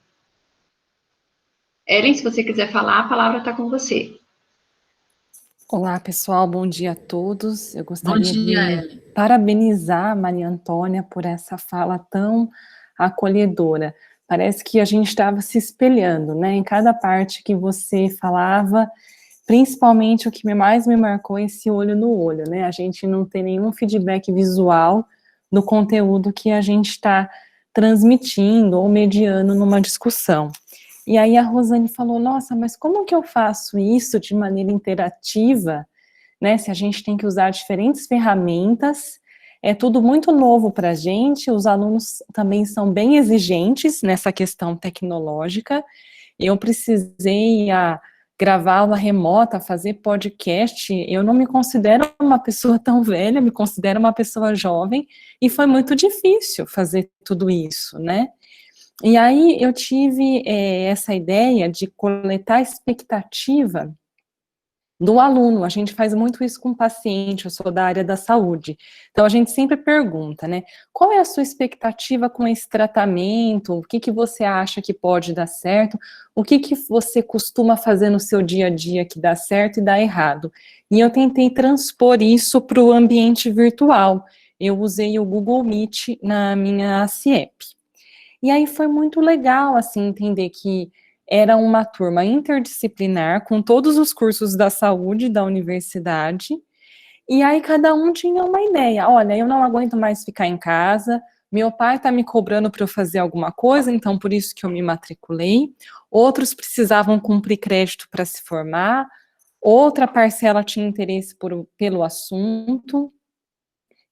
Ellen, se você quiser falar, a palavra está com você. Olá, pessoal, bom dia a todos. Eu gostaria de parabenizar a Maria Antônia por essa fala tão acolhedora. Parece que a gente estava se espelhando, né, em cada parte que você falava, principalmente o que mais me marcou é esse olho no olho, né, a gente não tem nenhum feedback visual do conteúdo que a gente está transmitindo ou mediando numa discussão. E aí a Rosane falou, nossa, mas como que eu faço isso de maneira interativa, né, se a gente tem que usar diferentes ferramentas, é tudo muito novo para a gente, os alunos também são bem exigentes nessa questão tecnológica, eu precisei gravar aula remota, fazer podcast, eu não me considero uma pessoa tão velha, me considero uma pessoa jovem, e foi muito difícil fazer tudo isso, né. E aí eu tive essa ideia de coletar a expectativa do aluno, a gente faz muito isso com o paciente, eu sou da área da saúde, então a gente sempre pergunta, né, qual é a sua expectativa com esse tratamento, o que você acha que pode dar certo, o que você costuma fazer no seu dia a dia que dá certo e dá errado, e eu tentei transpor isso para o ambiente virtual, eu usei o Google Meet na minha CIEP. E aí foi muito legal, assim, entender que era uma turma interdisciplinar, com todos os cursos da saúde da universidade, E aí cada um tinha uma ideia. Olha, eu não aguento mais ficar em casa, meu pai está me cobrando para eu fazer alguma coisa, então por isso que eu me matriculei. Outros precisavam cumprir crédito para se formar, outra parcela tinha interesse pelo assunto,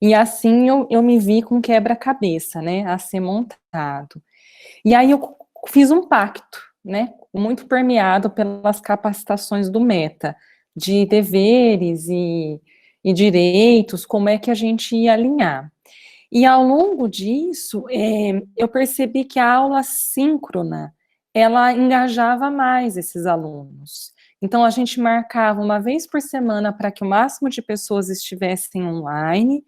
e assim eu me vi com quebra-cabeça, né, a ser montado. E aí eu fiz um pacto, né, muito permeado pelas capacitações do Meta, de deveres e direitos, como é que a gente ia alinhar. E ao longo disso, eu percebi que a aula síncrona, ela engajava mais esses alunos. Então, a gente marcava uma vez por semana para que o máximo de pessoas estivessem online.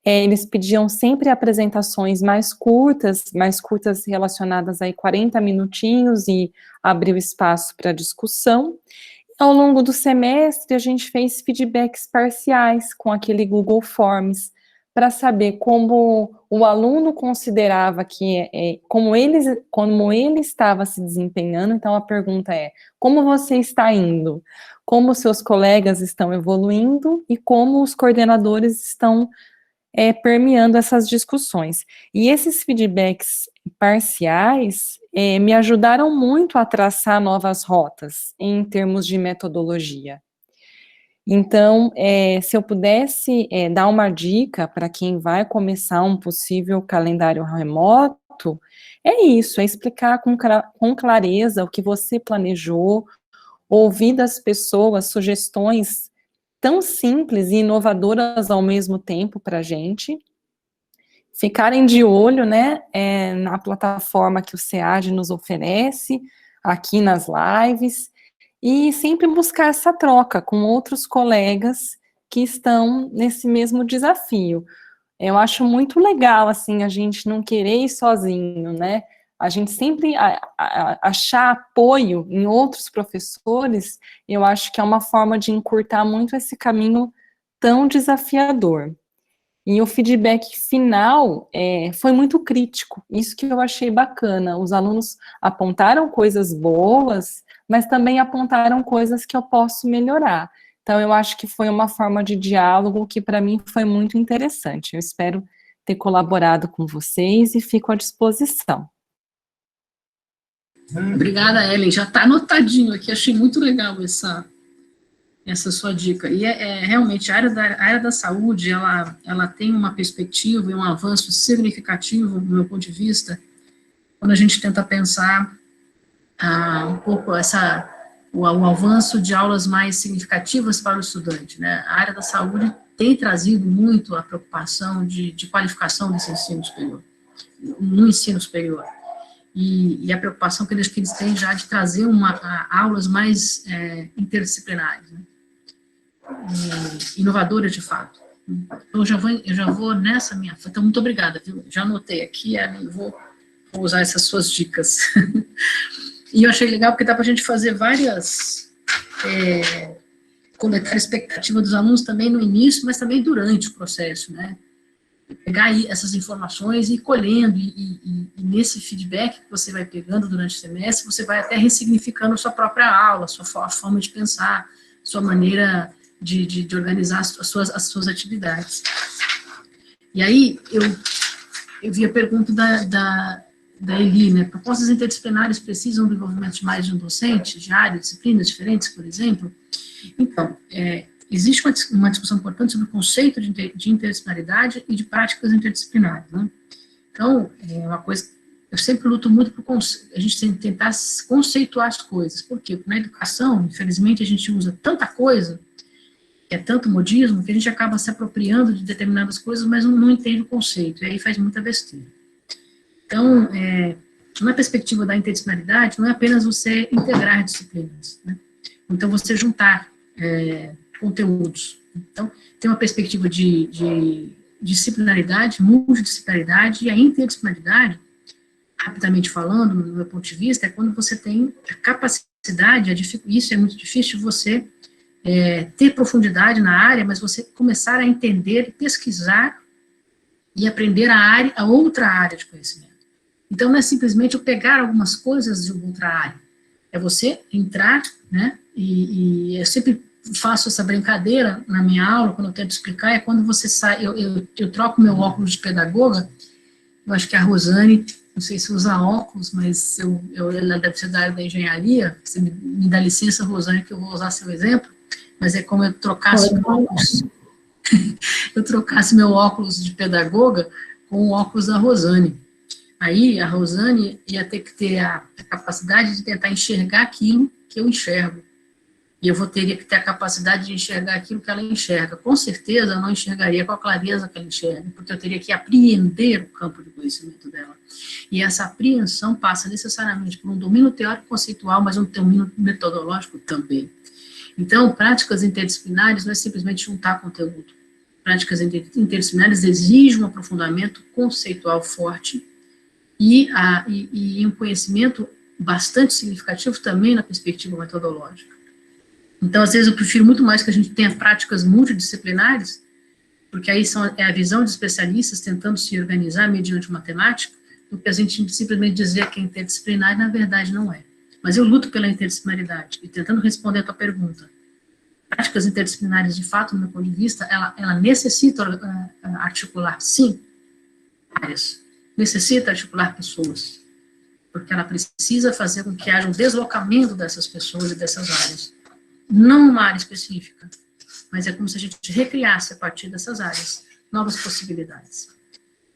Eles pediam sempre apresentações mais curtas relacionadas a 40 minutinhos e abriu espaço para discussão. Ao longo do semestre, a gente fez feedbacks parciais com aquele Google Forms, para saber como o aluno considerava como ele estava se desempenhando. Então, a pergunta é, como você está indo? Como seus colegas estão evoluindo? E como os coordenadores estão permeando essas discussões. E esses feedbacks parciais me ajudaram muito a traçar novas rotas em termos de metodologia. Então, se eu pudesse dar uma dica para quem vai começar um possível calendário remoto, é isso, é explicar com clareza o que você planejou, ouvir das pessoas sugestões tão simples e inovadoras ao mesmo tempo para a gente, ficarem de olho, né, na plataforma que o SEAD nos oferece, aqui nas lives, e sempre buscar essa troca com outros colegas que estão nesse mesmo desafio. Eu acho muito legal, assim, a gente não querer ir sozinho, né, a gente sempre achar apoio em outros professores, eu acho que é uma forma de encurtar muito esse caminho tão desafiador. E o feedback final foi muito crítico, isso que eu achei bacana. Os alunos apontaram coisas boas, mas também apontaram coisas que eu posso melhorar. Então, eu acho que foi uma forma de diálogo que, para mim, foi muito interessante. Eu espero ter colaborado com vocês e fico à disposição. Obrigada, Ellen. Já está anotadinho aqui, achei muito legal essa sua dica. E realmente a área da saúde, ela tem uma perspectiva e um avanço significativo, do meu ponto de vista, quando a gente tenta pensar um pouco o avanço de aulas mais significativas para o estudante, né? A área da saúde tem trazido muito a preocupação de qualificação desse ensino superior, no ensino superior. E a preocupação que eles têm já de trazer aulas mais interdisciplinares, né? Inovadoras de fato. Então, eu já vou nessa minha... Então, muito obrigada, viu? Já anotei aqui, vou usar essas suas dicas. E eu achei legal porque dá para a gente fazer várias... coletar a expectativa dos alunos também no início, mas também durante o processo, né? Pegar aí essas informações e ir colhendo, e nesse feedback que você vai pegando durante o semestre, você vai até ressignificando a sua própria aula, a sua forma de pensar, sua maneira de organizar as suas atividades. E aí, eu vi a pergunta da Eli, né? Propostas interdisciplinares precisam do envolvimento de mais de um docente, de áreas, disciplinas diferentes, por exemplo? Então, existe uma discussão importante sobre o conceito de interdisciplinaridade e de práticas interdisciplinares, né? Então, é uma coisa, eu sempre luto muito por a gente tentar conceituar as coisas. Por quê? Porque na educação, infelizmente, a gente usa tanta coisa, é tanto modismo, que a gente acaba se apropriando de determinadas coisas, mas não entende o conceito, e aí faz muita besteira. Então, na perspectiva da interdisciplinaridade, não é apenas você integrar disciplinas, né? Então, você juntar conteúdos. Então, tem uma perspectiva de disciplinaridade, multidisciplinaridade, e a interdisciplinaridade, rapidamente falando, do meu ponto de vista, é quando você tem a capacidade, isso é muito difícil, você ter profundidade na área, mas você começar a entender, pesquisar e aprender a outra área de conhecimento. Então, não é simplesmente eu pegar algumas coisas de outra área, é você entrar, né, e eu sempre faço essa brincadeira na minha aula, quando eu tento explicar, é quando você sai, eu troco meu óculos de pedagoga, eu acho que a Rosane, não sei se usa óculos, mas ela deve ser da área da engenharia, você me dá licença, Rosane, que eu vou usar seu exemplo, mas é como eu trocasse meu óculos, eu trocasse meu óculos de pedagoga com o óculos da Rosane. Aí a Rosane ia ter que ter a capacidade de tentar enxergar aquilo que eu enxergo. E eu teria que ter a capacidade de enxergar aquilo que ela enxerga. Com certeza eu não enxergaria com a clareza que ela enxerga, porque eu teria que apreender o campo de conhecimento dela. E essa apreensão passa necessariamente por um domínio teórico conceitual, mas um domínio metodológico também. Então, práticas interdisciplinares não é simplesmente juntar conteúdo. Práticas interdisciplinares exigem um aprofundamento conceitual forte e um conhecimento bastante significativo também na perspectiva metodológica. Então, às vezes, eu prefiro muito mais que a gente tenha práticas multidisciplinares, porque aí é a visão de especialistas tentando se organizar mediante matemática, do que a gente simplesmente dizer que é interdisciplinar, na verdade não é. Mas eu luto pela interdisciplinaridade, e tentando responder a tua pergunta. Práticas interdisciplinares, de fato, do meu ponto de vista, ela necessita articular, sim, áreas. Necessita articular pessoas, porque ela precisa fazer com que haja um deslocamento dessas pessoas e dessas áreas. Não uma área específica, mas é como se a gente recriasse a partir dessas áreas novas possibilidades.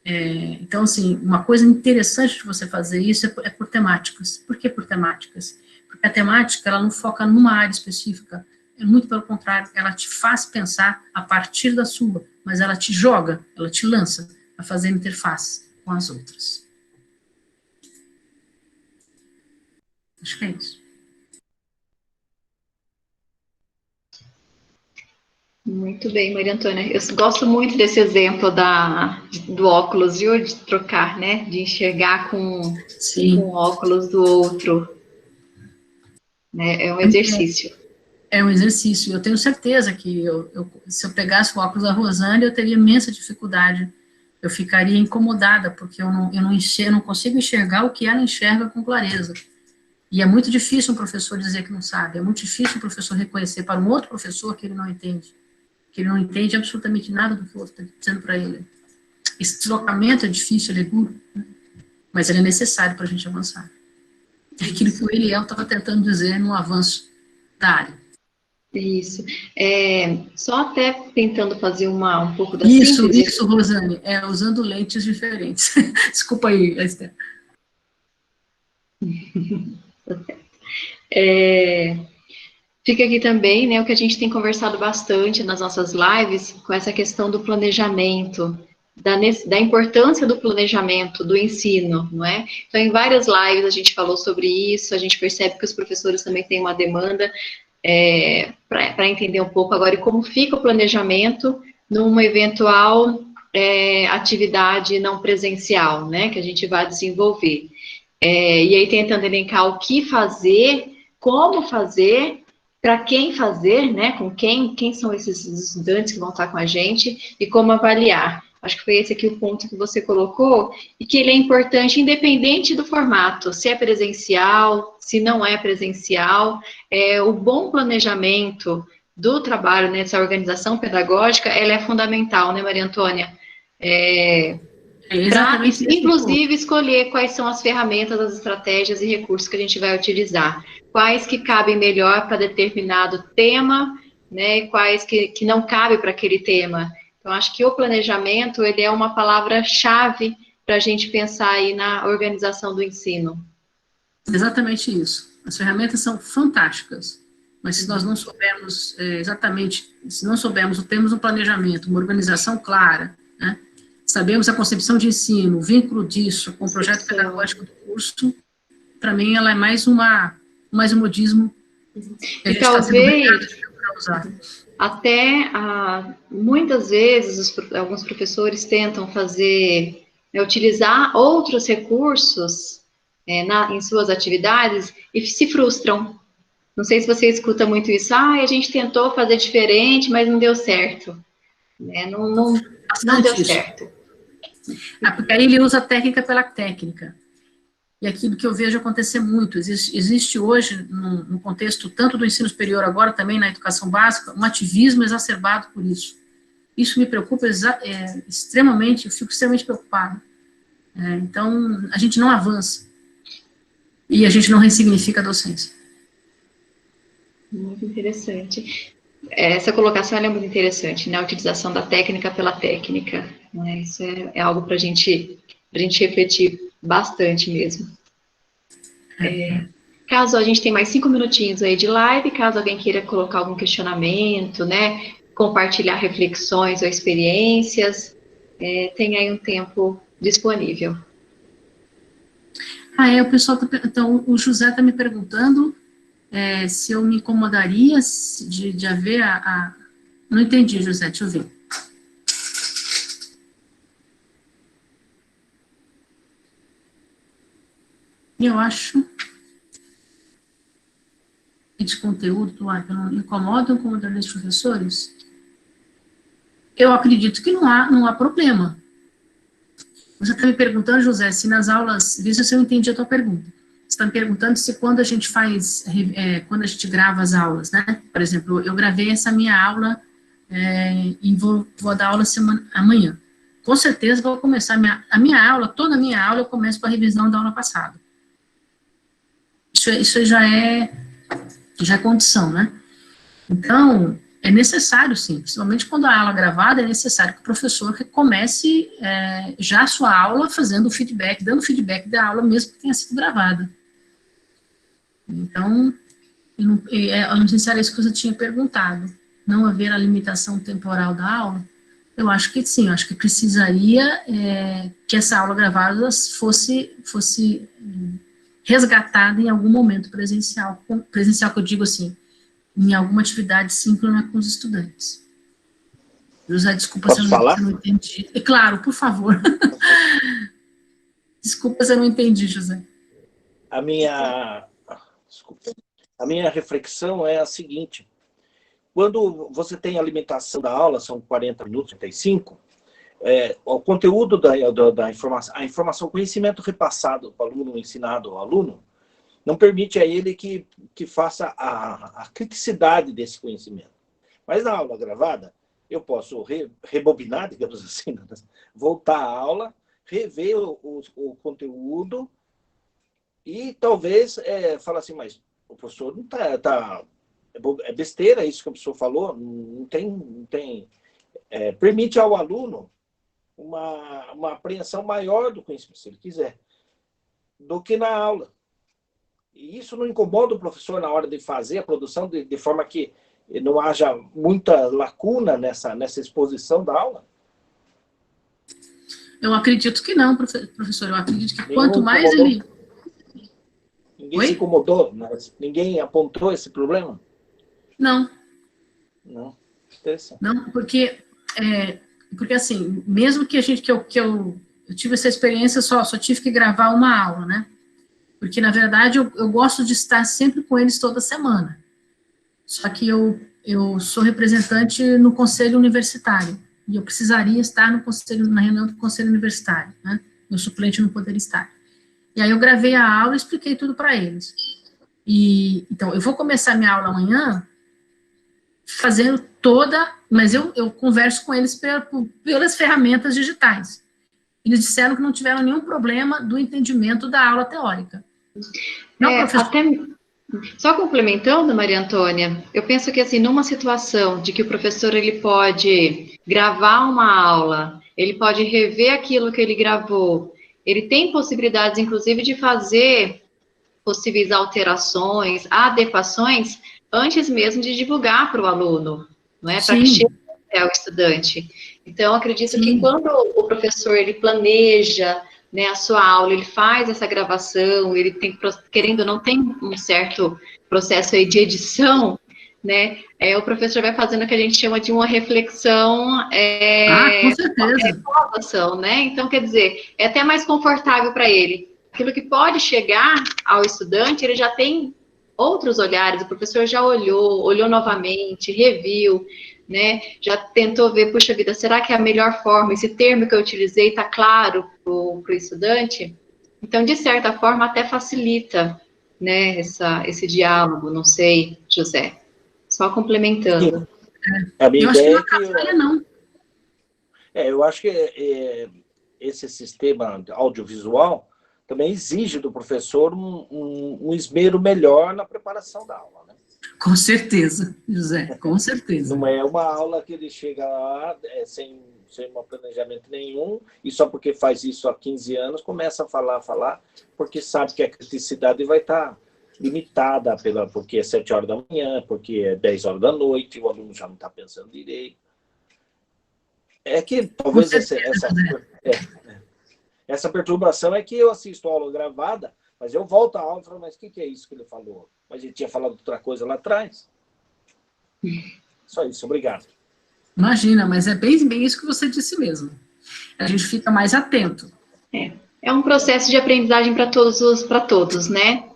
Então, assim, uma coisa interessante de você fazer isso é por temáticas. Por que por temáticas? Porque a temática, ela não foca numa área específica, muito pelo contrário, ela te faz pensar a partir da sua, mas ela te joga, ela te lança a fazer interface com as outras. Acho que é isso. Muito bem, Maria Antônia. Eu gosto muito desse exemplo do óculos, viu? De trocar, né? De enxergar com o óculos do outro. Né? É um exercício. É um exercício. Eu tenho certeza que se eu pegasse o óculos da Rosane, eu teria imensa dificuldade. Eu ficaria incomodada, porque eu não consigo enxergar o que ela enxerga com clareza. E é muito difícil um professor dizer que não sabe. É muito difícil um professor reconhecer para um outro professor que ele não entende. Que ele não entende absolutamente nada do que o outro está dizendo para ele. Esse deslocamento é difícil, ele é duro, né? Mas ele é necessário para a gente avançar. É aquilo que o Eliel estava tentando dizer no avanço da área. Isso. Só até tentando fazer um pouco da síntese. Isso, Rosane, usando lentes diferentes. Desculpa aí, Esther. Fica aqui também, né, o que a gente tem conversado bastante nas nossas lives, com essa questão do planejamento, da importância do planejamento, do ensino, não é? Então, em várias lives a gente falou sobre isso, a gente percebe que os professores também têm uma demanda para entender um pouco agora como fica o planejamento numa eventual atividade não presencial, né, que a gente vai desenvolver. E aí tentando elencar o que fazer, como fazer, para quem fazer, né, com quem são esses estudantes que vão estar com a gente e como avaliar. Acho que foi esse aqui o ponto que você colocou, e que ele é importante independente do formato, se é presencial, se não é presencial, o bom planejamento do trabalho nessa organização pedagógica, ela é fundamental, né, Maria Antônia? Para, inclusive, escolher quais são as ferramentas, as estratégias e recursos que a gente vai utilizar. Quais que cabem melhor para determinado tema, né, e quais que não cabem para aquele tema. Então, acho que o planejamento, ele é uma palavra-chave para a gente pensar aí na organização do ensino. Exatamente isso. As ferramentas são fantásticas, mas se nós não soubermos se não soubermos, temos um planejamento, uma organização clara, né, sabemos a concepção de ensino, o vínculo disso com o projeto pedagógico do curso, para mim ela é mais um modismo. E talvez, até muitas vezes, alguns professores tentam utilizar outros recursos em suas atividades e se frustram. Não sei se você escuta muito isso, a gente tentou fazer diferente, mas não deu certo. Não deu certo. Porque aí ele usa a técnica pela técnica. e aquilo que eu vejo acontecer muito. Existe hoje, no contexto tanto do ensino superior, agora também na educação básica, um ativismo exacerbado por isso. Isso me preocupa extremamente, eu fico extremamente preocupado. Então, a gente não avança, e a gente não ressignifica a docência. Muito interessante. Essa colocação é muito interessante, né? A utilização da técnica pela técnica, né? Isso é algo para a gente refletir bastante mesmo. Caso a gente tenha mais 5 minutinhos aí de live, caso alguém queira colocar algum questionamento, né? Compartilhar reflexões ou experiências, tem aí um tempo disponível. O pessoal então, o José está me perguntando se eu me incomodaria de haver Não entendi, José, deixa eu ver. Eu acho de conteúdo, eu não incomodo os professores? Eu acredito que não há problema. Você está me perguntando, José, se nas aulas, veja se eu entendi a tua pergunta. Você está me perguntando se quando a gente quando a gente grava as aulas, né? Por exemplo, eu gravei essa minha aula e vou dar aula amanhã. Com certeza vou começar a minha aula, toda a minha aula eu começo com a revisão da aula passada. Isso já é condição, né? Então, é necessário, sim, principalmente quando a aula é gravada, é necessário que o professor comece já a sua aula fazendo feedback, dando feedback da aula, mesmo que tenha sido gravada. Então, eu não sei se era isso que você tinha perguntado, não haver a limitação temporal da aula. Eu acho que sim, eu acho que precisaria que essa aula gravada fosse resgatada em algum momento presencial que eu digo assim, em alguma atividade síncrona com os estudantes. José, desculpa se eu não entendi. Claro, por favor. Desculpa se eu não entendi, José. A minha reflexão é a seguinte: quando você tem a limitação da aula, são 40 minutos, 35, o conteúdo da informação, a informação, o conhecimento repassado para o aluno, ensinado ao aluno, não permite a ele que faça a criticidade desse conhecimento. Mas na aula gravada, eu posso rebobinar, digamos assim, voltar à aula, rever o conteúdo e talvez falar assim, mas o professor não é besteira isso que o professor falou, não tem permite ao aluno uma apreensão maior do conhecimento, se ele quiser, do que na aula. E isso não incomoda o professor na hora de fazer a produção, de forma que não haja muita lacuna nessa exposição da aula? Eu acredito que não, professor. Eu acredito que quanto mais ele... Ninguém se incomodou? Mas ninguém apontou esse problema? Não. Não? Interessante. Não, porque assim, mesmo que eu tive essa experiência, só tive que gravar uma aula, né? Porque, na verdade, eu gosto de estar sempre com eles toda semana. Só que eu sou representante no conselho universitário, e eu precisaria estar na reunião do conselho universitário, né? Meu suplente não poderia estar. E aí eu gravei a aula e expliquei tudo para eles. Então, eu vou começar minha aula amanhã fazendo mas eu converso com eles pelas ferramentas digitais. Eles disseram que não tiveram nenhum problema do entendimento da aula teórica. Só complementando, Maria Antônia, eu penso que, assim, numa situação de que o professor ele pode gravar uma aula, ele pode rever aquilo que ele gravou, ele tem possibilidades, inclusive, de fazer possíveis alterações, adequações, antes mesmo de divulgar para o aluno, não é? Para que chegue até o estudante. Então, acredito que quando o professor ele planeja, né, a sua aula, ele faz essa gravação, ele tem, querendo ou não, tem um certo processo aí de edição, né, o professor vai fazendo o que a gente chama de uma reflexão, com certeza. Né, então, quer dizer, é até mais confortável para ele. Aquilo que pode chegar ao estudante, ele já tem outros olhares, o professor já olhou novamente, reviu, né, já tentou ver, puxa vida, será que é a melhor forma, esse termo que eu utilizei está claro para o estudante? Então, de certa forma, até facilita, né, esse diálogo, não sei, José. Só complementando. A minha Eu acho que ideia não é que atrapalha, não. eu acho que esse sistema audiovisual também exige do professor um esmero melhor na preparação da aula, né? Com certeza, José, com certeza. Não é uma aula que ele chega lá sem um planejamento nenhum, e só porque faz isso há 15 anos, começa a falar, porque sabe que a criticidade vai estar limitada, porque é 7 horas da manhã, porque é 10 horas da noite, o aluno já não está pensando direito. É que Com talvez certeza, José. essa perturbação é que eu assisto a aula gravada, mas eu volto à aula e falo, mas o que é isso que ele falou? Mas ele tinha falado outra coisa lá atrás. Só isso, obrigado. Imagina, mas é bem isso que você disse mesmo. A gente fica mais atento. É um processo de aprendizagem para todos, né?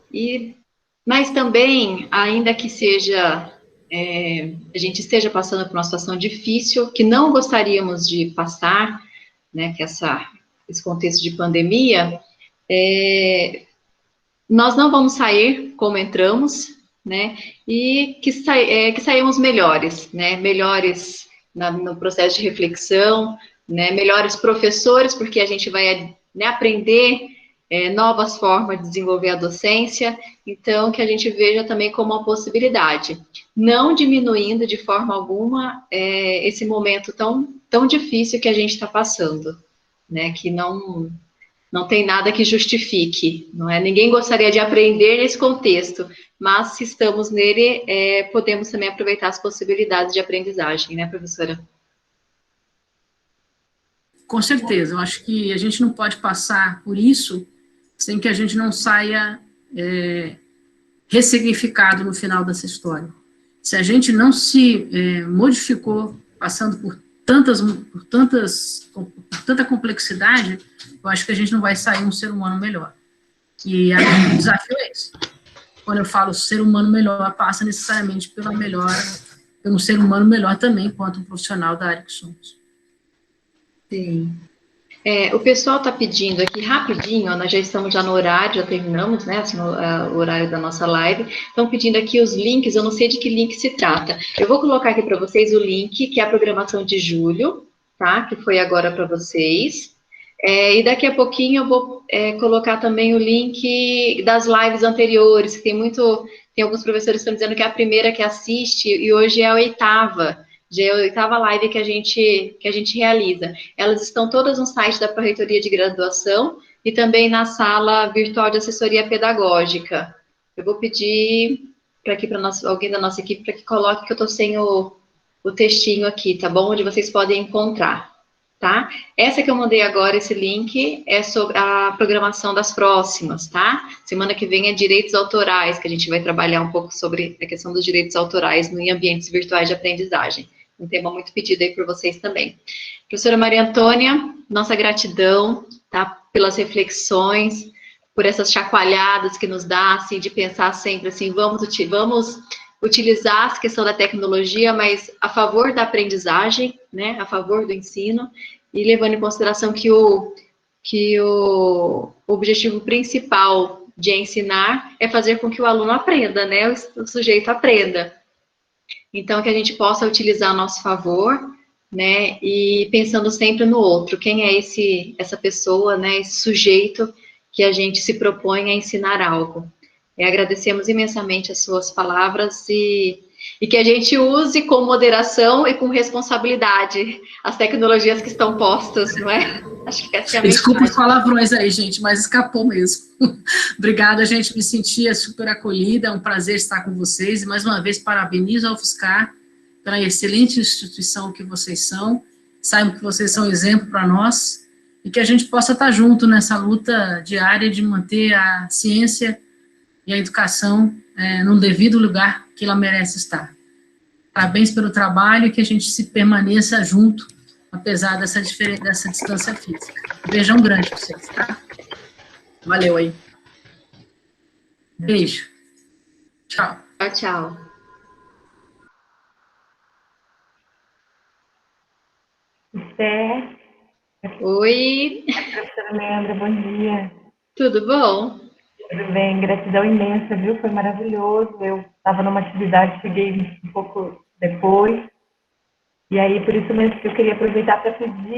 Mas também, ainda que seja, a gente esteja passando por uma situação difícil, que não gostaríamos de passar, né, que esse contexto de pandemia, nós não vamos sair como entramos, né? E que saímos melhores, né? Melhores no processo de reflexão, né? Melhores professores, porque a gente vai, né, aprender novas formas de desenvolver a docência. Então, que a gente veja também como uma possibilidade, não diminuindo de forma alguma esse momento tão difícil que a gente está passando, né? Que não tem nada que justifique, não é? Ninguém gostaria de aprender nesse contexto, mas se estamos nele, podemos também aproveitar as possibilidades de aprendizagem, né, professora? Com certeza, eu acho que a gente não pode passar por isso sem que a gente não saia ressignificado no final dessa história. Se a gente não se modificou, passando por tanta complexidade, eu acho que a gente não vai sair um ser humano melhor. E o desafio é esse. Quando eu falo ser humano melhor, passa necessariamente pelo ser humano melhor também, enquanto um profissional da área que somos. Sim. O pessoal está pedindo aqui rapidinho, nós já estamos no horário, já terminamos, né, assim, o horário da nossa live. Estão pedindo aqui os links, eu não sei de que link se trata. Eu vou colocar aqui para vocês o link, que é a programação de julho, tá? Que foi agora para vocês. E daqui a pouquinho eu vou colocar também o link das lives anteriores, que tem alguns professores que estão dizendo que é a primeira que assiste e hoje é a oitava. Já é a oitava live que a gente realiza. Elas estão todas no site da Pró-Reitoria de Graduação e também na sala virtual de assessoria pedagógica. Eu vou pedir para alguém da nossa equipe para que coloque, que eu estou sem o textinho aqui, tá bom? Onde vocês podem encontrar, tá? Essa que eu mandei agora, esse link, é sobre a programação das próximas, tá? Semana que vem é direitos autorais, que a gente vai trabalhar um pouco sobre a questão dos direitos autorais em ambientes virtuais de aprendizagem. Um tema muito pedido aí por vocês também. Professora Maria Antônia, nossa gratidão, tá? Pelas reflexões, por essas chacoalhadas que nos dá, assim, de pensar sempre assim, vamos utilizar a questão da tecnologia, mas a favor da aprendizagem, né? A favor do ensino, e levando em consideração que o objetivo principal de ensinar é fazer com que o aluno aprenda, né? O sujeito aprenda. Então, que a gente possa utilizar a nosso favor, né, e pensando sempre no outro, quem é essa pessoa, né, esse sujeito que a gente se propõe a ensinar algo. Agradecemos imensamente as suas palavras e que a gente use com moderação e com responsabilidade as tecnologias que estão postas, não é? Acho que essa é a mensagem. Desculpa os palavrões aí, gente, mas escapou mesmo. Obrigada, gente, me sentia super acolhida, é um prazer estar com vocês, e mais uma vez parabenizo ao UFSCar pela excelente instituição que vocês são, saibam que vocês são exemplo para nós, e que a gente possa estar junto nessa luta diária de manter a ciência e a educação no devido lugar que ela merece estar. Parabéns pelo trabalho e que a gente se permaneça junto, apesar dessa distância física. Um beijão grande para vocês, tá? Valeu aí. Beijo. Tchau. Tchau, tchau. Esther. Oi. Professora Leandra, bom dia. Tudo bom? Tudo bem, gratidão imensa, viu? Foi maravilhoso. Eu estava numa atividade, cheguei um pouco depois. E aí, por isso mesmo que eu queria aproveitar para pedir